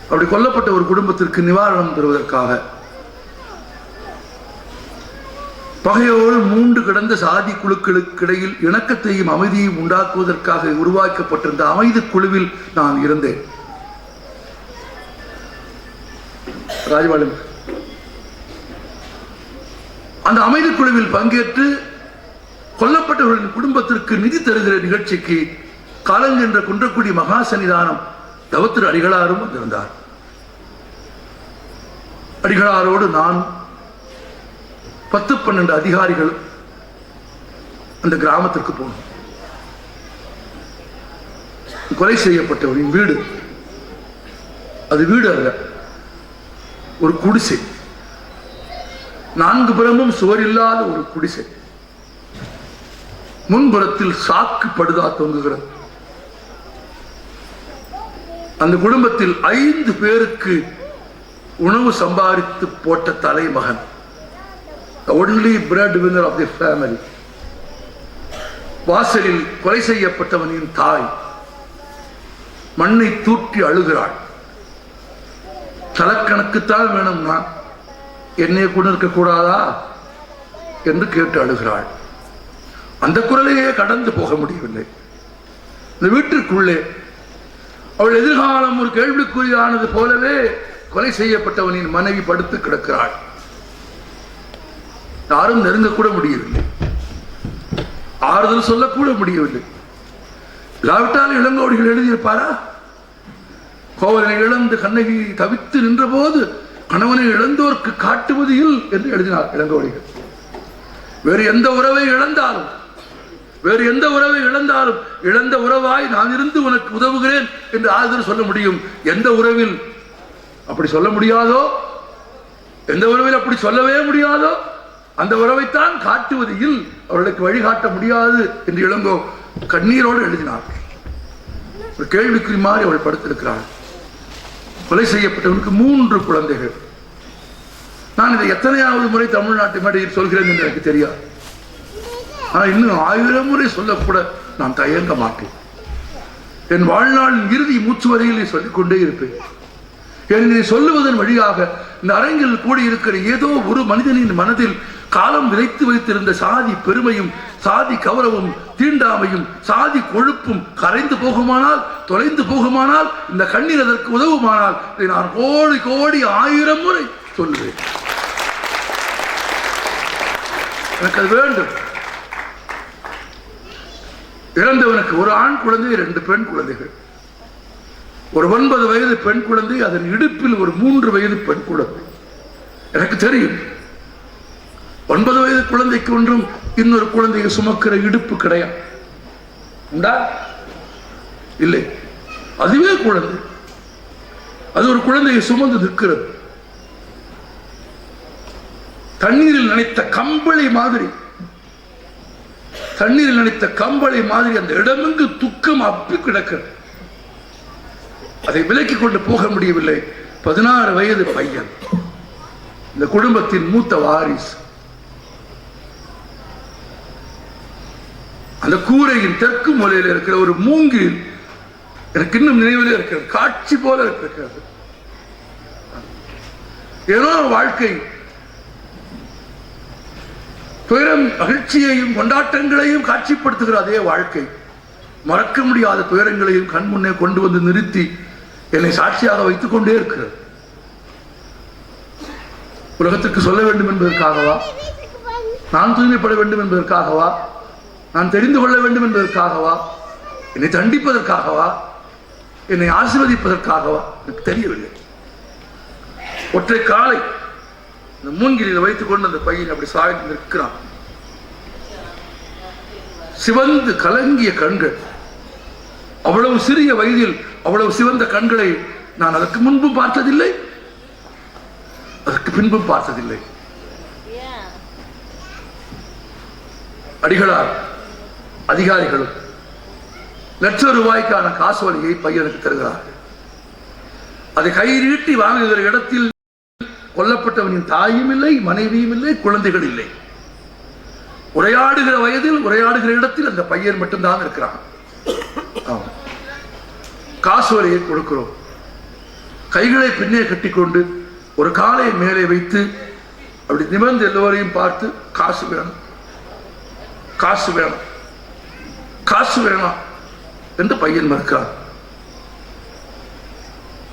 அப்படி கொல்லப்பட்ட ஒரு குடும்பத்திற்கு நிவாரணம் பெறுவதற்காக பகையோடு மூண்டு கிடந்த சாதி குழுக்களுக்கு இடையில் இணக்கத்தையும் அமைதியையும் உண்டாக்குவதற்காக உருவாக்கப்பட்டிருந்த அமைதி குழுவில் நான் இருந்தேன். ராஜபாளையம் அந்த அமைதி குழுவில் பங்கேற்று கொல்லப்பட்டவர்களின் குடும்பத்திற்கு நிதி தருகிற நிகழ்ச்சிக்கு காலஞ்சென்ற குன்றக்குடி மகா சன்னிதானம் தவத்திரு அடிகளாரும் வந்திருந்தார். அடிகளாரோடு நான் 10-12 அதிகாரிகள் அந்த கிராமத்திற்கு போனோம். கொலை செய்யப்பட்டவரின் வீடு, அது வீடு அல்ல, ஒரு குடிசை. 4 புறமும் சுவர் இல்லாத ஒரு குடிசை. முன்புறத்தில் சாக்கு படுதா தொங்குகிறது. அந்த குடும்பத்தில் 5 பேருக்கு உணவு சம்பாதித்து போட்ட தலைமகன், the only breadwinner of the family. வாசலில் கொலை செய்யப்பட்டவனின் தாய் மண்ணை தூற்றி அழுகிறாள். தலக்கணக்குத்தான் வேணும்னா என்னைய கூட இருக்கக்கூடாதா என்று கேட்டு அழுகிறாள். அந்த குரலையே கடந்து போக முடியவில்லை. இந்த வீட்டிற்குள்ளே அவள் எதிர்காலம் ஒரு கேள்விக்குறியானது போலவே கொலை செய்யப்பட்டவனின் மனைவி படுத்து கிடக்கிறாள். யாரும் நெருங்கக்கூட முடியவில்லை, ஆறுதல் சொல்லக்கூட முடியவில்லை. இல்லாவிட்டால் இளங்கோடிகள் எழுதியிருப்பாரா? கோவலனை இழந்து கண்ணகி தவித்து நின்ற போது கணவனை இழந்தோர்க்கு காட்டுவது இல் என்று எழுதினார் இளங்கோடிகள். வேறு எந்த உறவை இழந்தாலும், வேறு எந்த உறவை இழந்தாலும் இழந்த உறவாய் நான் இருந்து உனக்கு உதவுகிறேன் என்று ஆறுதல் சொல்ல முடியும். எந்த உறவில் அப்படி சொல்ல முடியாதோ, எந்த உறவில் அப்படி சொல்லவே முடியாதோ அந்த உறவைத்தான் காட்டுவது இல், அவர்களுக்கு வழிகாட்ட முடியாது என்று இளங்கோ கண்ணீரோடு எழுதினார். ஒரு கேள்விக்குறி மாறி அவள் படுத்திருக்கிறாள். கொலை செய்யப்பட்டவனுக்கு 3 குழந்தைகள். நான் இதை எத்தனையாவது முறை தமிழ்நாட்டு மேடையில் சொல்கிறேன் என்று எனக்கு தெரியாது. ஆனால் இன்னும் 1000 முறை சொல்லக்கூட நான் தயங்க மாட்டேன். என் வாழ்நாளின் இறுதி மூச்சு வரையில் சொல்லிக்கொண்டே இருப்பேன். என்னை சொல்லுவதன் வழியாக இந்த அரங்கில் கூடியிருக்கிற ஏதோ ஒரு மனிதனின் மனதில் காலம் விதைத்து வைத்திருந்த சாதி பெருமையும், சாதி கௌரவம், தீண்டாமையும், சாதி கொழுப்பும் கரைந்து போகுமானால், தொலைந்து போகுமானால், இந்த கண்ணீர் அதற்கு உதவுமானால் இதை நான் கோடி கோடி 1000 முறை சொல்லுவேன். எனக்கு அது வேண்டும். இறந்தவனுக்கு ஒரு ஆண் குழந்தை, 2 பெண் குழந்தைகள். ஒரு 9 வயது பெண் குழந்தை, அதன் இடுப்பில் ஒரு 3 வயது பெண் குழந்தை. எனக்கு தெரியும் 9 வயது குழந்தைக்கு ஒன்றும் இன்னொரு குழந்தையை சுமக்கிற இடுப்பு கிடையாது. உண்டா? இல்லை. அதுவே குழந்தை, அது ஒரு குழந்தையை சுமந்து நிற்கிறது. தண்ணீரில் நினைத்த கம்பளி மாதிரி, தண்ணீரில் நினைத்த கம்பளி மாதிரி அந்த இடமெங்கு துக்கம் அப்பி கிடக்கிறது. அதை விலக்கிக் கொண்டு போக முடியவில்லை. 16 வயது பையன், இந்த குடும்பத்தின் மூத்த வாரிசு. அந்த கூரையின் தெற்கு மூலையில் இருக்கிற ஒரு மூங்கில் எனக்கு இன்னும் நினைவில் இருக்கிறது, காட்சி போல இருக்கிறது. ஏதோ வாழ்க்கை துயரம், மகிழ்ச்சியையும் கொண்டாட்டங்களையும் காட்சிப்படுத்துகிற அதே வாழ்க்கை மறக்க முடியாத துயரங்களையும் கண் முன்னே கொண்டு வந்து நிறுத்தி என்னை சாட்சியாக வைத்துக் கொண்டே இருக்கிறது. உலகத்திற்கு சொல்ல வேண்டும் என்பதற்காகவா? நான் தூய்மைப்பட வேண்டும் என்பதற்காகவா? நான் தெரிந்து கொள்ள வேண்டும் என்பதற்காகவா? என்னை தண்டிப்பதற்காகவா? என்னை ஆசீர்வதிப்பதற்காகவா? எனக்கு தெரியவில்லை. ஒற்றை காலை இந்த மூங்கிலில் வைத்துக் கொண்டு அந்த பையன் அப்படி சாய்ந்து நிற்கிறான். சிவந்து கலங்கிய கண்கள், அவ்வளவு சிறிய வயதில் அவ்வளவு சிவந்த கண்களை நான் அதற்கு முன்பும் பார்த்ததில்லை, அதற்கு பின்பும் பார்த்ததில்லை. அடிகளார் அதிகாரிகளும் ₹1,00,000 காசோலையை பையனுக்கு தருகிறார்கள். அதை கை நீட்டி வாங்குகிற இடத்தில் கொல்லப்பட்டவனின் தாயும் இல்லை, மனைவியும் இல்லை, குழந்தைகள் இல்லை. உரையாடுகிற வயதில் உரையாடுகிற இடத்தில் அந்த பையன் மட்டும்தான் இருக்கிறான். காசோலையை கொடுக்கிறோம். கைகளை பின்னே கட்டிக்கொண்டு ஒரு காலை மேலே வைத்து அப்படி நிமிர்ந்து எல்லோரையும் பார்த்து, காசு வேணும், காசு வேணும், காசு வேணும் என்று பையன் மறுக்கிறார்.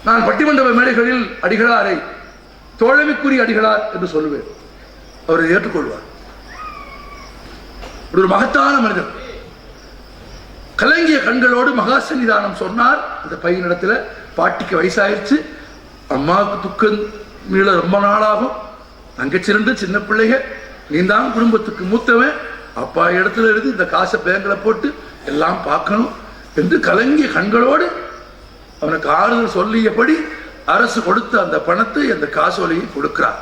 நான் பட்டிமன்ற மேடைகளில் அடிகளாரை தோழமைக்குரிய அடிகளார் என்று சொல்லுவேன். அவரை ஏற்றுக்கொள்வார். ஒரு மகத்தான மனிதர். கலங்கிய கண்களோடு மகா சன்னிதானம் சொன்னார். அந்த பையனிடத்துல பாட்டிக்கு வயசாயிருச்சு, அம்மாவுக்கு துக்கம் மீள ரொம்ப நாளாகும், தங்கச்சி 2 சின்ன பிள்ளைங்க, நீ தான் குடும்பத்துக்கு மூத்தவன், அப்பா இடத்துல இருந்து இந்த காசை பேங்க்ல போட்டு எல்லாம் பார்க்கணும் என்று கலங்கிய கண்களோடு அவனுக்கு ஆறுதல் சொல்லியபடி அரசு கொடுத்த அந்த பணத்தை, அந்த காசோலையை கொடுக்கிறார்.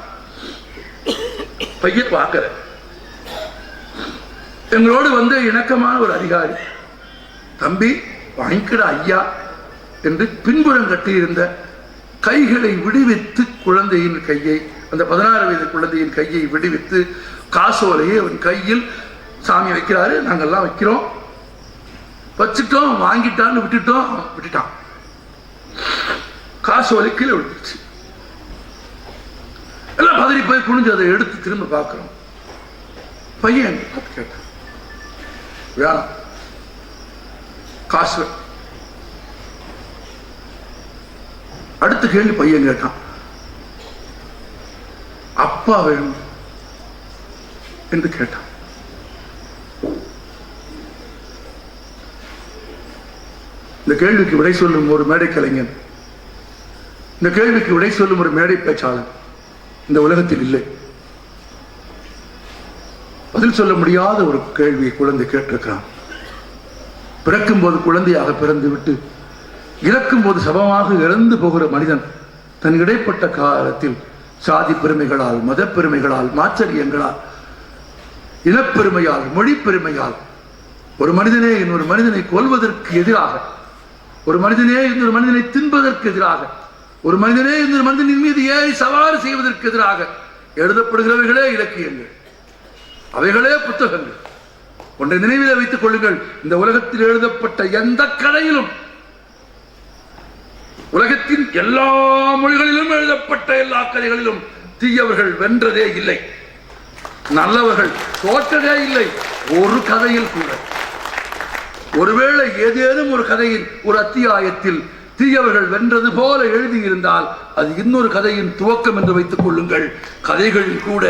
பையன் பார்க்கிற எங்களோடு வந்து இணக்கமான ஒரு அதிகாரி, தம்பி வாங்கிக்கிற ஐயா என்று பின்புறம் கட்டியிருந்த கைகளை விடுவித்து குழந்தையின் கையை, அந்த 16 வயது குழந்தையின் கையை விடுவித்து காசோலையை அவன் கையில் சாமி வைக்கிறாரு. நாங்கெல்லாம் வைக்கிறோம், வச்சுட்டோம், வாங்கிட்டான்னு விட்டுட்டான். காசோலை கீழே விழுந்துச்சு. எல்லாம் பதறி போய் குனிஞ்சு அதை எடுத்து திரும்ப பார்க்கிறோம். பையன் கேட்டான், வேணாம் காசு. அடுத்த கேள்வி பையன் கேட்டான், அப்பா வேணும் என்று கேட்டான். இந்த கேள்விக்கு விடை சொல்லும் ஒரு மேடை கலைஞன், இந்த கேள்விக்கு விடை சொல்லும் ஒரு மேடை பேச்சாளர் இந்த உலகத்தில் இல்லை. பதில் சொல்ல முடியாத ஒரு கேள்வியை குழந்தை கேட்டிருக்கிறான். பிறக்கும் போது குழந்தையாக பிறந்து விட்டு இறக்கும் போது சபமாக இறந்து போகிற மனிதன் தன் இடைப்பட்ட காலத்தில் சாதி பெருமைகளால், மத பெருமைகளால், மாச்சரியங்களால், இனப்பெருமையால், மொழி பெருமையால் ஒரு மனிதனே இன்னொரு மனிதனை கொல்வதற்கு எதிராக, ஒரு மனிதனே இன்னொரு மனிதனை தின்பதற்கு எதிராக, ஒரு மனிதனே இன்னொரு மனிதனின் மீது ஏறி சவாரி செய்வதற்கு எதிராக எழுதப்படுகிறவைகளே இலக்கியங்கள், அவைகளே புத்தகங்கள். ஒன்றை நினைவிலே வைத்துக் கொள்ளுங்கள், இந்த உலகத்தில் எழுதப்பட்ட எந்த கதையிலும், உலகத்தின் எல்லா மொழிகளிலும் எழுதப்பட்ட எல்லா கதைகளிலும் தீயவர்கள் வென்றதே இல்லை, நல்லவர்கள் தோற்றதே இல்லை. ஒரு கதையில் கூட, ஒருவேளை ஏதேனும் ஒரு கதையின் ஒரு அத்தியாயத்தில் தீயவர்கள் வென்றது போல எழுதியிருந்தால் அது இன்னொரு கதையின் துவக்கம் என்று வைத்துக் கொள்ளுங்கள். கதைகளில் கூட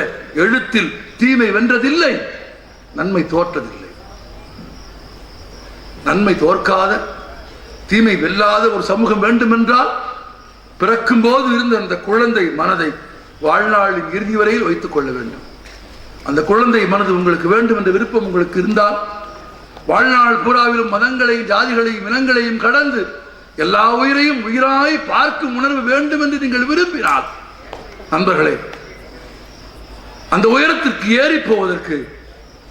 எழுத்தில் தீமை வென்றதில்லை, நன்மை தோற்றதில்லை. நன்மை தோற்காத, தீமை வெல்லாத ஒரு சமூகம் வேண்டும் என்றால் பிறக்கும் போது இருந்த அந்த குழந்தை மனதை வாழ்நாளின் இறுதி வரையில் வைத்துக் கொள்ள வேண்டும். அந்த குழந்தை மனது உங்களுக்கு வேண்டும் என்ற விருப்பம் உங்களுக்கு இருந்தால் வாழ்நாள் பூராவிலும் மதங்களையும் ஜாதிகளையும் இனங்களையும் கடந்து எல்லா உயிரையும் உயிராய் பார்க்கும் உணர்வு வேண்டும் என்று நீங்கள் விரும்பினால், நண்பர்களே, அந்த உயரத்திற்கு ஏறி போவதற்கு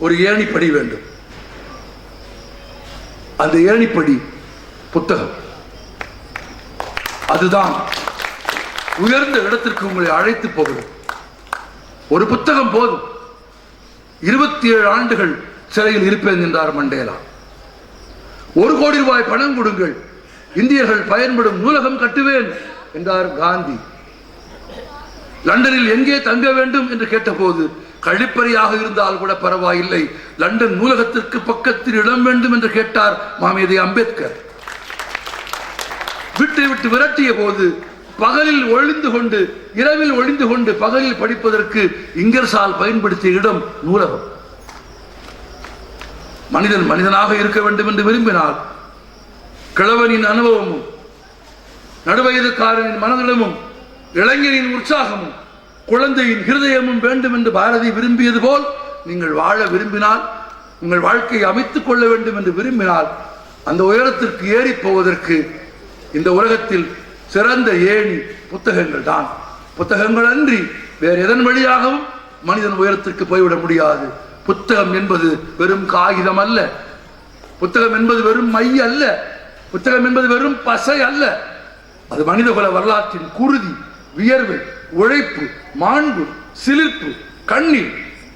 ஒரு ஏணிப்படி வேண்டும். அந்த ஏணிப்படி புத்தகம். அதுதான் உயர்ந்த இடத்திற்கு உங்களை அழைத்து போகிறோம். ஒரு புத்தகம் போதும். 27 ஆண்டுகள் சிறையில் இருப்பேன் என்றார் மண்டேலா. 1 கோடி ரூபாய் பணம் கொடுங்கள், இந்தியர்கள் பயன்படும் நூலகம் கட்டுவேன் என்றார் காந்தி. லண்டனில் எங்கே தங்க வேண்டும் என்று கேட்டபோது கழிப்பறையாக இருந்தால் கூட பரவாயில்லை, லண்டன் நூலகத்திற்கு பக்கத்தில் இடம் வேண்டும் என்று கேட்டார் மாமேதை அம்பேத்கர். விட்டு விட்டு விரட்டிய போது பகலில் ஒளிந்து கொண்டு இரவில் ஒளிந்து கொண்டு பகலில் படிப்பதற்கு இங்கர்சால் பயன்படுத்திய இடம் நூலகம். மனிதன் மனிதனாக இருக்க வேண்டும் என்று விரும்பினால் கிழவனின் அனுபவமும் நடுவயதுக்காரனின் மனதிடமும் இளைஞரின் உற்சாகமும் குழந்தையின் ஹிருதயமும் வேண்டும் என்று பாரதி விரும்பியது போல் நீங்கள் வாழ விரும்பினால், உங்கள் வாழ்க்கையை அமைத்துக் கொள்ள வேண்டும் என்று விரும்பினால், அந்த உயரத்திற்கு ஏறி போவதற்கு இந்த உலகத்தில் சிறந்த ஏணி புத்தகங்கள் தான். புத்தகங்கள் அன்றி வேறு எதன் வழியாகவும் மனிதன் உயரத்திற்கு போய்விட முடியாது. புத்தகம் என்பது வெறும் காகிதம் அல்ல, புத்தகம் என்பது வெறும் மை அல்ல, புத்தகம் என்பது வெறும் பசை அல்ல. அது மனிதகுல வரலாற்றின் குருதி, வியர்வை, உழைப்பு, மாண்பு, சிலிர்ப்பு, கண்ணீர்,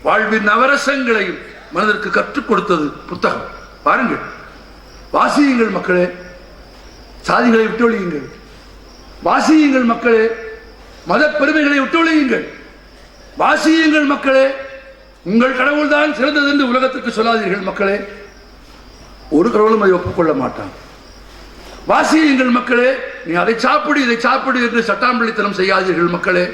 வாழ்வின் நவரசங்களையும் மனதிற்கு கற்றுக் கொடுத்தது புத்தகம். பாருங்கள், வாசியுங்கள் மக்களே, சாதிகளை விட்டொழியுங்கள். வாசியுங்கள் மக்களே, மத பெருமைகளை விட்டொழியுங்கள். வாசியுங்கள் மக்களே, உங்கள் கடவுள் தான் சிறந்தது என்று உலகத்திற்கு சொல்லாதீர்கள் மக்களே. ஒரு கடவுளும் அதை ஒப்புக்கொள்ள மாட்டான். வாசியுங்கள் மக்களே, நீ அதை சாப்பிடு இதை சாப்பிடு என்று சட்டாம்பள்ளித்தனம் செய்யாதீர்கள் மக்களே.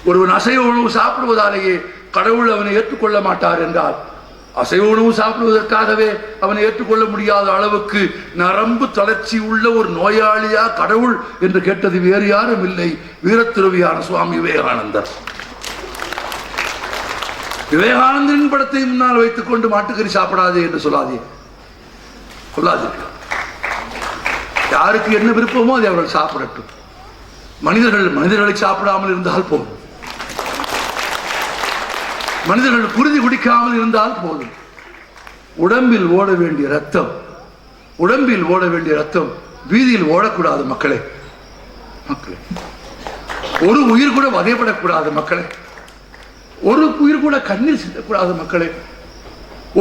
ஒருவன் அசைவ உணவு சாப்பிடுவதாலேயே கடவுள் அவனை ஏற்றுக்கொள்ள மாட்டார் என்றால், அசைவ உணவு சாப்பிடுவதற்காகவே அவனை ஏற்றுக்கொள்ள முடியாத அளவுக்கு நரம்பு தளர்ச்சி உள்ள ஒரு நோயாளியா கடவுள் என்று கேட்டது வேறு யாரும் இல்லை, வீரத்துறவியான சுவாமி விவேகானந்தர். விவேகானந்தரின் படத்தை முன்னால் வைத்துக் கொண்டு மாட்டுக்கறி சாப்பிடாதே என்று சொல்லாதீர்கள். யாருக்கு என்ன விருப்பமோ அதை அவர்கள் சாப்பிடட்டும். மனிதர்களை சாப்பிடாமல் இருந்தால் போதும். மனிதர்கள் குருதி குடிக்காமல் இருந்தால் போதும். உடம்பில் ஓட வேண்டிய ரத்தம் வீதியில் ஓடக்கூடாது மக்களே. ஒரு உயிர் கூட வதைப்படக்கூடாது மக்களே. ஒரு உயிர் கூட கண்ணீர் சிந்தக்கூடாது மக்களே.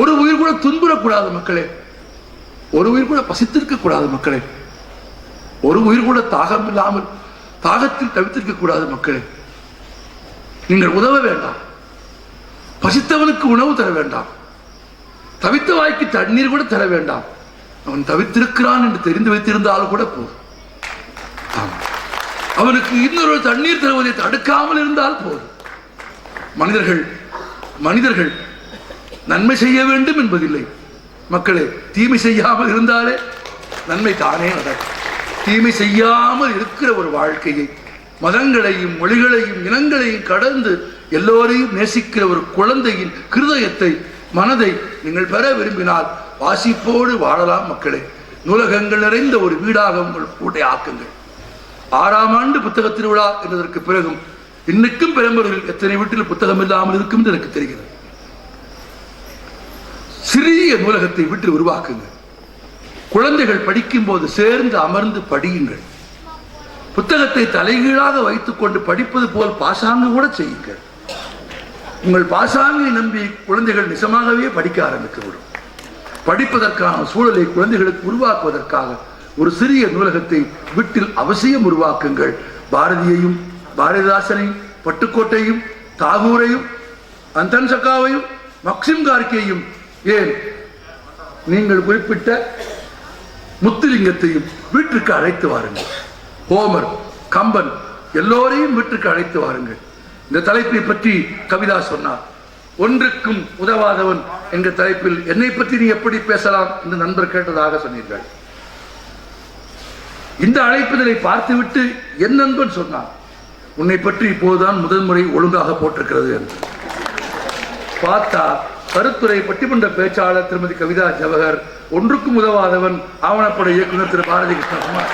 ஒரு உயிர் கூட துன்புறக்கூடாது மக்களே. ஒரு உயிர் கூட பசித்திருக்க கூடாது மக்களே. ஒரு உயிர் கூட தாகம் இல்லாமல் தாகத்தில் தவித்திருக்க கூடாது மக்களே. நீங்கள் உதவ வேண்டாம், பசித்தவனுக்கு உணவு தர வேண்டாம், தவித்த வாய்க்கு தண்ணீர் கூட தர வேண்டாம். அவன் தவித்திருக்கிறான் என்று தெரிந்து வைத்திருந்தாலும் கூட போதும். அவனுக்கு இன்னொரு தண்ணீர் தருவதை தடுக்காமல் இருந்தால் போதும். மனிதர்கள் நன்மை செய்ய வேண்டும் என்பதில்லை மக்களே. தீமை செய்யாமல் இருந்தாலே நன்மை தானே நடக்கும். தீமை செய்யாமல் இருக்கிற ஒரு வாழ்க்கையை, மதங்களையும் மொழிகளையும் இனங்களையும் கடந்து எல்லோரையும் நேசிக்கிற ஒரு குழந்தையின் ஹிருதயத்தை, மனதை நீங்கள் பெற விரும்பினால் வாசிப்போடு வாழலாம் மக்களே. நூலகங்கள் நிறைந்த ஒரு வீடாக உங்கள் கூட்டை ஆக்குங்கள். 6ஆம் ஆண்டு புத்தக திருவிழா என்பதற்கு பிறகும் இன்னைக்கும் பெரம்பலூரில் எத்தனை வீட்டில் புத்தகம் இல்லாமல் இருக்கும் என்று எனக்கு தெரிகிறது. சிறிய நூலகத்தை வீட்டில் உருவாக்குங்கள். குழந்தைகள் படிக்கும் போது சேர்ந்து அமர்ந்து படியுங்கள். புத்தகத்தை தலைகீழாக வைத்துக் கொண்டு படிப்பது போல் பாசாங்கு கூட செய்யுங்கள். உங்கள் பாசாங்கை நம்பி குழந்தைகள் நிஜமாகவே படிக்க ஆரம்பித்துவிடும். படிப்பதற்கான சூழலை குழந்தைகளுக்கு உருவாக்குவதற்காக ஒரு சிறிய நூலகத்தை வீட்டில் அவசியம் உருவாக்குங்கள். பாரதியையும், பாரதிதாசனையும், பட்டுக்கோட்டையும், தாகூரையும், அந்தன் சக்காவையும், மக்சிம் கார்கேயும், ஏன் நீங்கள் குறிப்பிட்ட முத்துலிங்கத்தையும் வீட்டிற்கு அழைத்து வாருங்கள். ஹோமர், கம்பன் எல்லோரையும் வீட்டிற்கு அழைத்து வாருங்கள். இந்த தலைப்பை பற்றி கவிதா சொன்னார். ஒன்றுக்கும் உதவாதவன் என்ற தலைப்பில் என்னை பற்றி நீ எப்படி பேசலாம் என்று நண்பர் கேட்டதாக சொன்னீர்கள். இந்த அழைப்புதலை பார்த்துவிட்டு என் நண்பன் சொன்னான், உன்னை பற்றி இப்போதுதான் முதல் முறை ஒழுங்காக போட்டிருக்கிறது என்று. பார்த்தா கருத்துரை பட்டிமன்ற பேச்சாளர் திருமதி கவிதா ஜவஹர், ஒன்றுக்கும் உதவாதவன் ஆவணப்பட இயக்குனர் திரு பாரதி கிருஷ்ணகுமார்.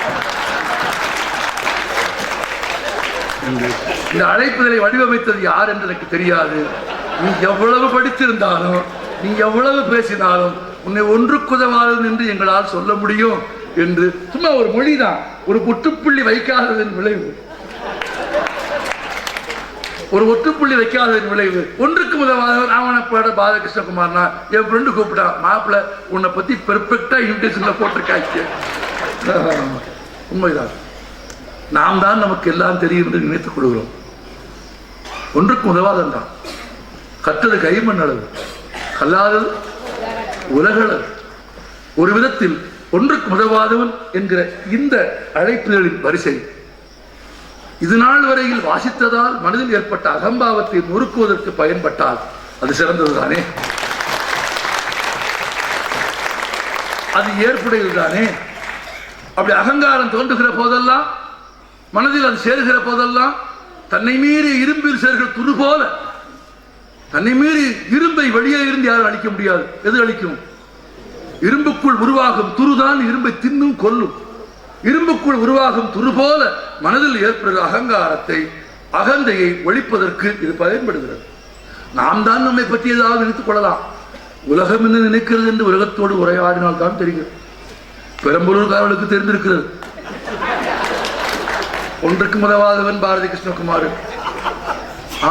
இந்த அழைப்புதலை வடிவமைத்தது யார் என்று எனக்கு தெரியாது. நீ எவ்வளவு படித்திருந்தாலும், நீ எவ்வளவு பேசினாலும் உன்னை ஒன்றுக்குதவாதவன் என்று எங்களால் சொல்ல முடியும் என்று சும்மா ஒரு மொழிதான், ஒரு முற்றுப்புள்ளி வைக்காததன் விளைவு. ஒரு ஒற்றுப்புள்ளி வைக்காத விளைவு. ஒன்றுக்கு முதலாவது ஆவணப்பட பாலகிருஷ்ணகுமார்னா என் ஃப்ரெண்டு கூப்பிட்டான், மாப்பிள்ள உன்னை பத்தி பெர்ஃபெக்டா இன்விடேஷன்ல போட்டிருக்காங்க. உண்மைதான், நாம் தான் நமக்கு எல்லாம் தெரியும் என்று நினைத்துக் கொள்கிறோம். ஒன்றுக்கு உதவாதன் தான். கற்றது கைமண் அளவு, கல்லாதது உலகளவு. ஒரு விதத்தில் ஒன்றுக்கு உதவாதவன் என்கிற இந்த அழைப்புகளின் வரிசை இது நாள் வரையில் வாசித்ததால் மனதில் ஏற்பட்ட அகம்பாவத்தை நொறுக்குவதற்கு பயன்பட்டால் அது சிறந்ததுதானே, அது ஏற்புடையதுதானே. அப்படி அகங்காரம் தோன்றுகிற போதெல்லாம், மனதில் அது சேருகிற போதெல்லாம், தன்னை மீறி இரும்பில் சேர்கிற துரு போல, தன்னை மீறி இரும்பை வெளியே இருந்து யாரும் அழிக்க முடியாது. எது அழிக்கும்? இரும்புக்குள் உருவாகும் துருதான் இரும்பை தின்னும் கொல்லும். இரும்புக்குள் உருவாகும் துரு போல மனதில் ஏற்படுகிற அகங்காரத்தை, அகந்தையை ஒழிப்பதற்கு இது பயன்படுகிறது. நாம் தான் நம்மை பற்றி ஏதாவது நினைத்துக் கொள்ளலாம். உலகம் என்ன நினைக்கிறது என்று உலகத்தோடு உரையாடினால் தான் தெரிகிறது. பெரம்பலூர்காரர்களுக்கு தெரிந்திருக்கிறது. ஒன்றுக்கு முதலாவதவன் பாரதி கிருஷ்ணகுமார்.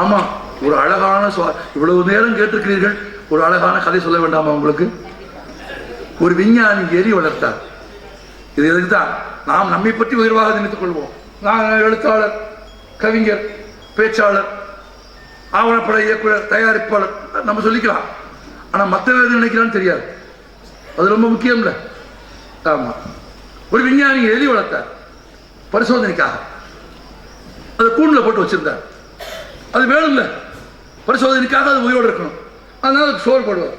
ஆமா, ஒரு அழகான இவ்வளவு நேரம் கேட்டிருக்கிறீர்கள், ஒரு அழகான கதை சொல்ல வேண்டாமா உங்களுக்கு? ஒரு விஞ்ஞானி எரி வளர்த்தார். இது எதுக்குதான்? நாம் நம்மை பற்றி உயர்வாக நினைத்துக் கொள்வோம். நான் எழுத்தாளர், கவிஞர், பேச்சாளர், ஆவணப்பட இயக்குனர், தயாரிப்பாளர் நம்ம சொல்லிக்கலாம். ஆனா மற்றவர்கள் நினைக்கிறான்னு தெரியாது. அது ரொம்ப முக்கியம் இல்ல? ஆமா. ஒரு விஞ்ஞானி எலி வளர்த்தார் பரிசோதனைக்காக. அதை கூண்டுல போட்டு வச்சிருந்தார். அது வேணும்ல, பரிசோதனைக்காக அது உயிரோடு இருக்கணும். அதனால அதுக்கு சோறு போடுவார்.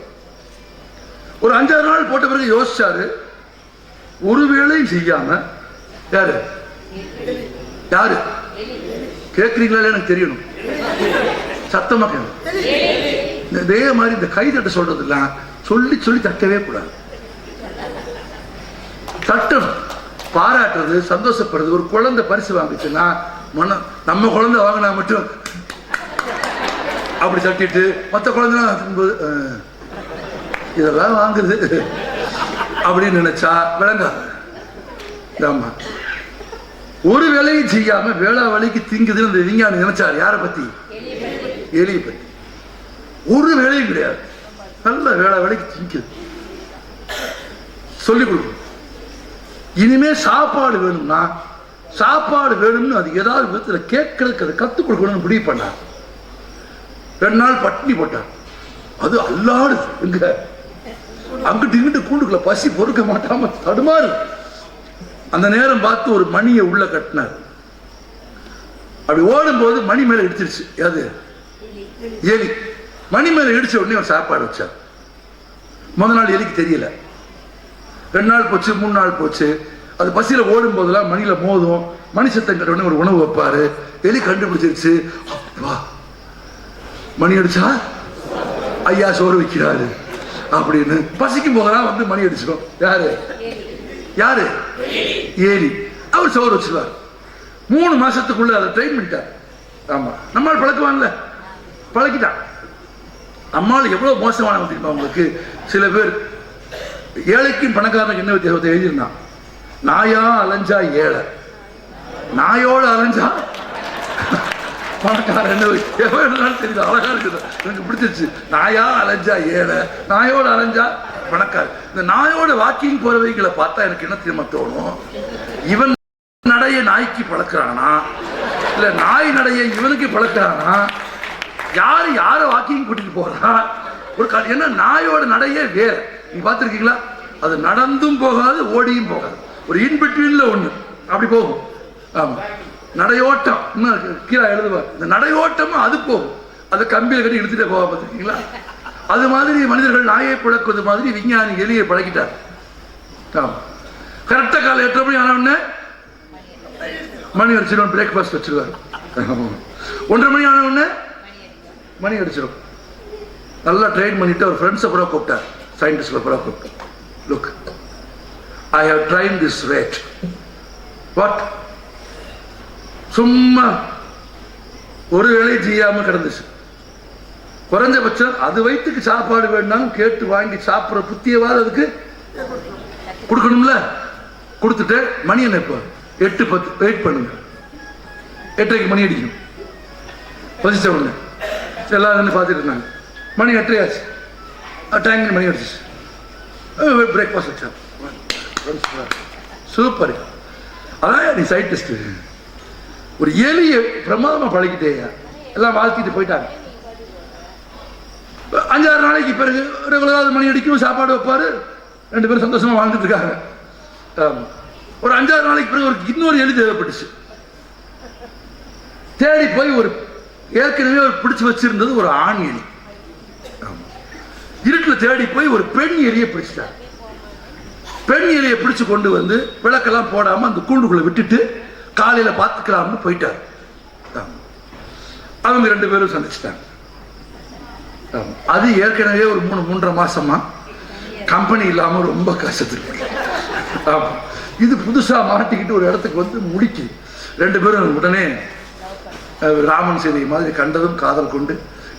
ஒரு 5-6 நாள் போட்ட பிறகு யோசிச்சாரு, ஒரு வேளையும் செய்யாம, யாரு யாரு கேட்கிறீங்களா? எனக்கு தெரியணும், சத்தமா கேட்கணும். இதே மாதிரி இந்த கை தட்ட சொல்றது இல்ல, சொல்லி சொல்லி தட்டவே கூடாது. தட்டணும், பாராட்டுறது, சந்தோஷப்படுறது. ஒரு குழந்தை பரிசு வாங்கிச்சுன்னா, நம்ம குழந்தை வாங்கினா மட்டும் அப்படி தட்டிட்டு மற்ற குழந்தை இதெல்லாம் வாங்குது அப்படின்னு நினைச்சா விளங்காது. ஆமா, ஒரு வேலையும் செய்யாம வேளா வேலைக்கு திங்குதுன்னு அந்த விஞ்ஞானி நினைச்சார். யாரை பத்தி? எலியை பத்தி. ஒரு வேலையும் கிடையாது, நல்ல வேளா வேலைக்கு திங்குது. சொல்லிக் கொடுக்கும். இனிமே சாப்பாடு வேணும்னா, சாப்பாடு வேணும்னு அது ஏதாவது விதத்துல கேட்கறதுக்கு அதை கத்துக் கொடுக்கணும்னு முடிவு பண்ணார். 2 நாள் பட்டினி போட்டார். அது அல்லாடுது. எங்க அங்கிட்டு இங்கிட்டு கூண்டுக்குள்ள பசி பொறுக்க மாட்டாம தடுமாறு. அந்த நேரம் பார்த்து ஒரு மணியை உள்ள கட்டினார். அப்படி ஓடும் போது மணி மேல இடிச்சிருச்சு. அது எலி. மணி மேல இடிச்ச உடனே ஒரு சாப்பாடு வச்சார். முதல் நாள் எலிக்கு தெரியல. 2 நாள் போச்சு, 3 நாள் போச்சு. அது பசியில ஓடும் போதெல்லாம் மணியில மோதும். மணி சத்தம் கேட்ட உடனே ஒரு உணவு வைப்பாரு. எலி கண்டுபிடிச்சிருச்சு. அப்பா, மணி அடிச்சா ஐயா சோறு வைக்கிறாரு அப்படின்னு பசிக்கும் போதெல்லாம் வந்து மணி அடிச்சிடும். யாரு யாரு? ஏலி. அவர் சோறு வச்சிருவார். 3 மாசத்துக்குள்ள அதை ட்ரெயின் பண்ணிட்டார். ஆமா, நம்மால் பழக்குவான்ல, பழக்கிட்டான். நம்மால் எவ்வளவு மோசமான தெரியுமா உங்களுக்கு? சில பேர் ஏழைக்கும் பணக்காரனுக்கு என்ன வித்தியாசத்தை எழுதியிருந்தான். நாயா அலைஞ்சா ஏழை, நாயோட அலைஞ்சா பணக்காரன். என்ன தெரியுது? அழகா இருக்குது, எனக்கு பிடிச்சிருச்சு. நாயா அலைஞ்சா ஏழை, நாயோட அலைஞ்சா பணக்காரன். இந்த நாயோட வாக்கிங் போறவைகளை பார்த்தா எனக்கு என்ன தெரியுமா தோணும்? இவன் நடைய நாய்க்கு பழக்கிறானா, இல்ல நாய் நடைய இவனுக்கு பழக்கிறானா, யாரு யார வாக்கிங் கூட்டிட்டு போறா? ஒரு என்ன, நாயோட நடையே வேற. நீங்க பார்த்திருக்கீங்களா? அது நடந்தும் போகாது, ஓடியும் போகாது, ஒரு இன்பிட்வீன்ல ஒண்ணு அப்படி போகும். ஆமா, நடையோட்டம். கீழே எழுதுவார், இந்த நடையோட்டமும் அது போகும். அதை கம்பியில கட்டி எடுத்துட்டே போக பார்த்திருக்கீங்களா? அது மாதிரி மனிதர்கள் நாயை பழக்குவது மாதிரி விஞ்ஞானி எலியை பழக்கிட்டார். கரெக்டா காலை 8 மணி ஆன உடனே மணி அடிச்சிடும். பிரேக்ஃபாஸ்ட் வச்சிருவார். 1:30 மணி ஆன உடனே மணி அடிச்சிடும். நல்லா ட்ரெயின் பண்ணிட்டு அவர் ஃப்ரெண்ட்ஸை கூட கூப்பிட்டார், சயின்டிஸ்ட்ல கூட கூப்பிட்டார். Look, I have train this rat. What? சும்மா ஒரு வேலை செய்யாம கிடந்துச்சு. குறைஞ்சபட்சம் அது வயிற்றுக்கு சாப்பாடு வேணும்னாலும் கேட்டு வாங்கி சாப்பிட்ற புத்தியவாது அதுக்கு கொடுக்கணும்ல. கொடுத்துட்டு மணி என்ன இப்போ 8:10 வெயிட் பண்ணுங்க. 8:30 மணி அடிக்கணும். பசிச்ச உடனே எல்லாரும் பார்த்துட்டு இருந்தாங்க. மணி 8:30 ஆச்சு. டேங்க் மணி அடிச்சு. பிரேக்ஃபாஸ்ட் வச்சா சூப்பர். அதான் நீ சைட் டெஸ்ட். ஒரு எலிய பிரமாதமாக பழகிட்டேயா. எல்லாம் வாழ்த்திட்டு போயிட்டாங்க. 5-6 நாளைக்கு பிறகு ரெகுலராக மணி அடிக்கும், சாப்பாடு வைப்பாரு, 2 பேரும் சந்தோஷமா வாழ்ந்துட்டு இருக்காங்க. ஒரு 5-6 நாளைக்கு பிறகு ஒரு இன்னொரு எலி தேவைப்பட்டுச்சு. தேடி போய் ஒரு ஏற்கனவே ஒரு பிடிச்சு வச்சிருந்தது ஒரு ஆண் எலி. இருட்டில் தேடி போய் ஒரு பெண் எலியை பிடிச்சிட்டார். பெண் எலியை பிடிச்சு கொண்டு வந்து விளக்கெல்லாம் போடாம அந்த கூண்டுக்குள்ள விட்டுட்டு காலையில பார்த்துக்கலாம்னு போயிட்டார். அவங்க 2 பேரும் சந்திச்சிட்டாங்க. அது ஏற்கனவே ஒரு 3-3.5 மாசமா கம்பெனி இல்லாம ரொம்ப கஷ்டத்துக்கு. இது புதுசா மாட்டிக்கிட்டு ஒரு இடத்துக்கு வந்து முடிக்குது. 2 பேரும் உடனே ராமன் சீதை மாதிரி கண்டதும் காதல் கொண்டு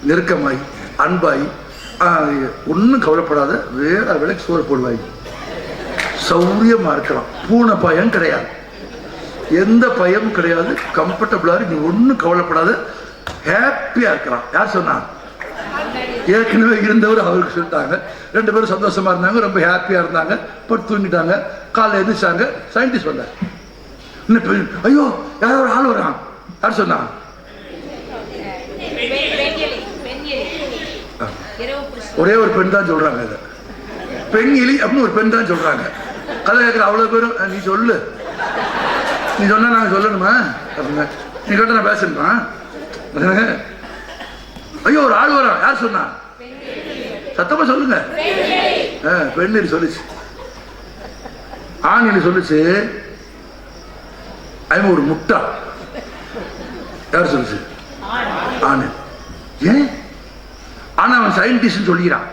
நெருக்கமாகி அன்பாகி, ஒன்றும் கவலைப்படாத, வேற விலைக்கு சோறு போடுவாங்க, சௌரியமா இருக்கலாம், பூனை பயம் கிடையாது, எந்த பயமும் கிடையாது, கம்ஃபர்டபுளா நீ ஒன்றும் கவலைப்படாத, ஹாப்பியா இருக்கலாம். யார் சொன்னா? ஏற்கனவே இருந்தவர் அவருக்கு சொல்லிட்டாங்க. 2 பேரும் சந்தோஷமா இருந்தாங்க, ரொம்ப ஹாப்பியா இருந்தாங்க. போட்டு தூங்கிட்டாங்க. காலைல எழுந்திரிச்சாங்க. சயின்டிஸ்ட் வந்தார். ஐயோ யாரோ ஒரு ஆள் வரான். யார் சொன்னா? ஒரே ஒரு பெண் தான் சொல்றாங்க. இதை பெண் எலி அப்படின்னு ஒரு பெண் தான் சொல்றாங்க. கதை கேட்கிற அவ்வளவு பேரும் நீ சொல்லு, நீ சொன்னா நாங்க சொல்லணுமா அப்படின்னா, நீ கேட்ட நான் பேசணுமா? ஐயோ ஒரு ஆள் வரான். யார் சொன்னா? சத்தமா சொல்லுங்க. பெண் எலி சொல்லுச்சு. ஆண் எலி சொல்லுச்சு அவன் ஒரு முட்டா. யார் சொல்லுச்சு? ஆண். ஏன்? ஆனா அவன் சயின்டிஸ்ட் சொல்லிக்கிறான்.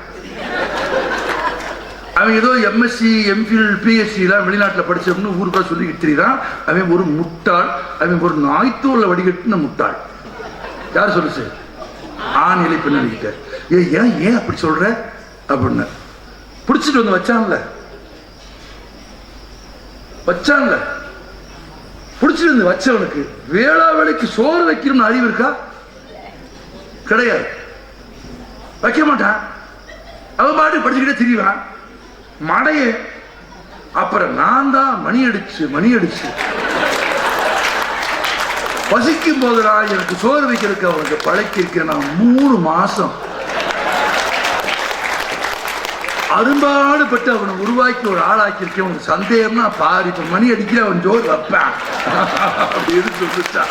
அவன் ஏதோ எம்எஸ்சி எம்ஃபில் பிஹெச்டி எல்லாம் வெளிநாட்டில் படிச்சோம்னு ஊருக்கா சொல்லிக்கிட்டு தெரியுறான். அவன் ஒரு முட்டாள். அவன் ஒரு நாய்த்தோல வடிகட்டின முட்டாள். யார் சொல்லுச்சு? ஆண் எலி பெண் எலிக்கிட்ட. ஏன் ஏன் அப்படி சொல்ற அப்படின்னு பிடிச்சிட்டு வந்து வச்சான்ல பிடிச்சிட்டு வந்து வச்சவனுக்கு வேளா வேலைக்கு சோறு வைக்கணும்னு அறிவு இருக்கா? கிடையாது. வைக்க மாட்டான். அவன் பாட்டு படிச்சுக்கிட்டே திரிவான் மடைய. அப்புறம் நான் தான் மணி அடிச்சு பசிக்கும் போதுதான் எனக்கு சோறு வைக்கிறதுக்கு அவனுக்கு பழக்கி இருக்கிறேன். நான் 3 மாசம் அரும்பாடுபட்டு அவனை உருவாக்கி ஒரு ஆளாக்கி இருக்கேன். அவனுக்கு சந்தேகம்னா பாரு, இப்ப மணி அடிக்கிற அவன் சோறு வைப்பேன் அப்படின்னு சொல்லிச்சா.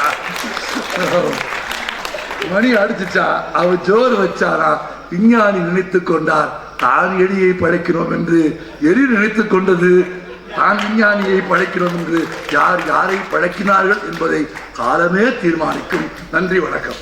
மணி அடிச்சுச்சா அவன் ஜோறு வச்சாரா. விஞ்ஞானி நினைத்துக் கொண்டார் தான் எலியை படைக்கிறோம் என்று. எலி நினைத்துக் கொண்டது தான் விஞ்ஞானியை படைக்கிறோம் என்று. யார் யாரை படைக்கினார்கள் என்பதை காலமே தீர்மானிக்கும். நன்றி, வணக்கம்.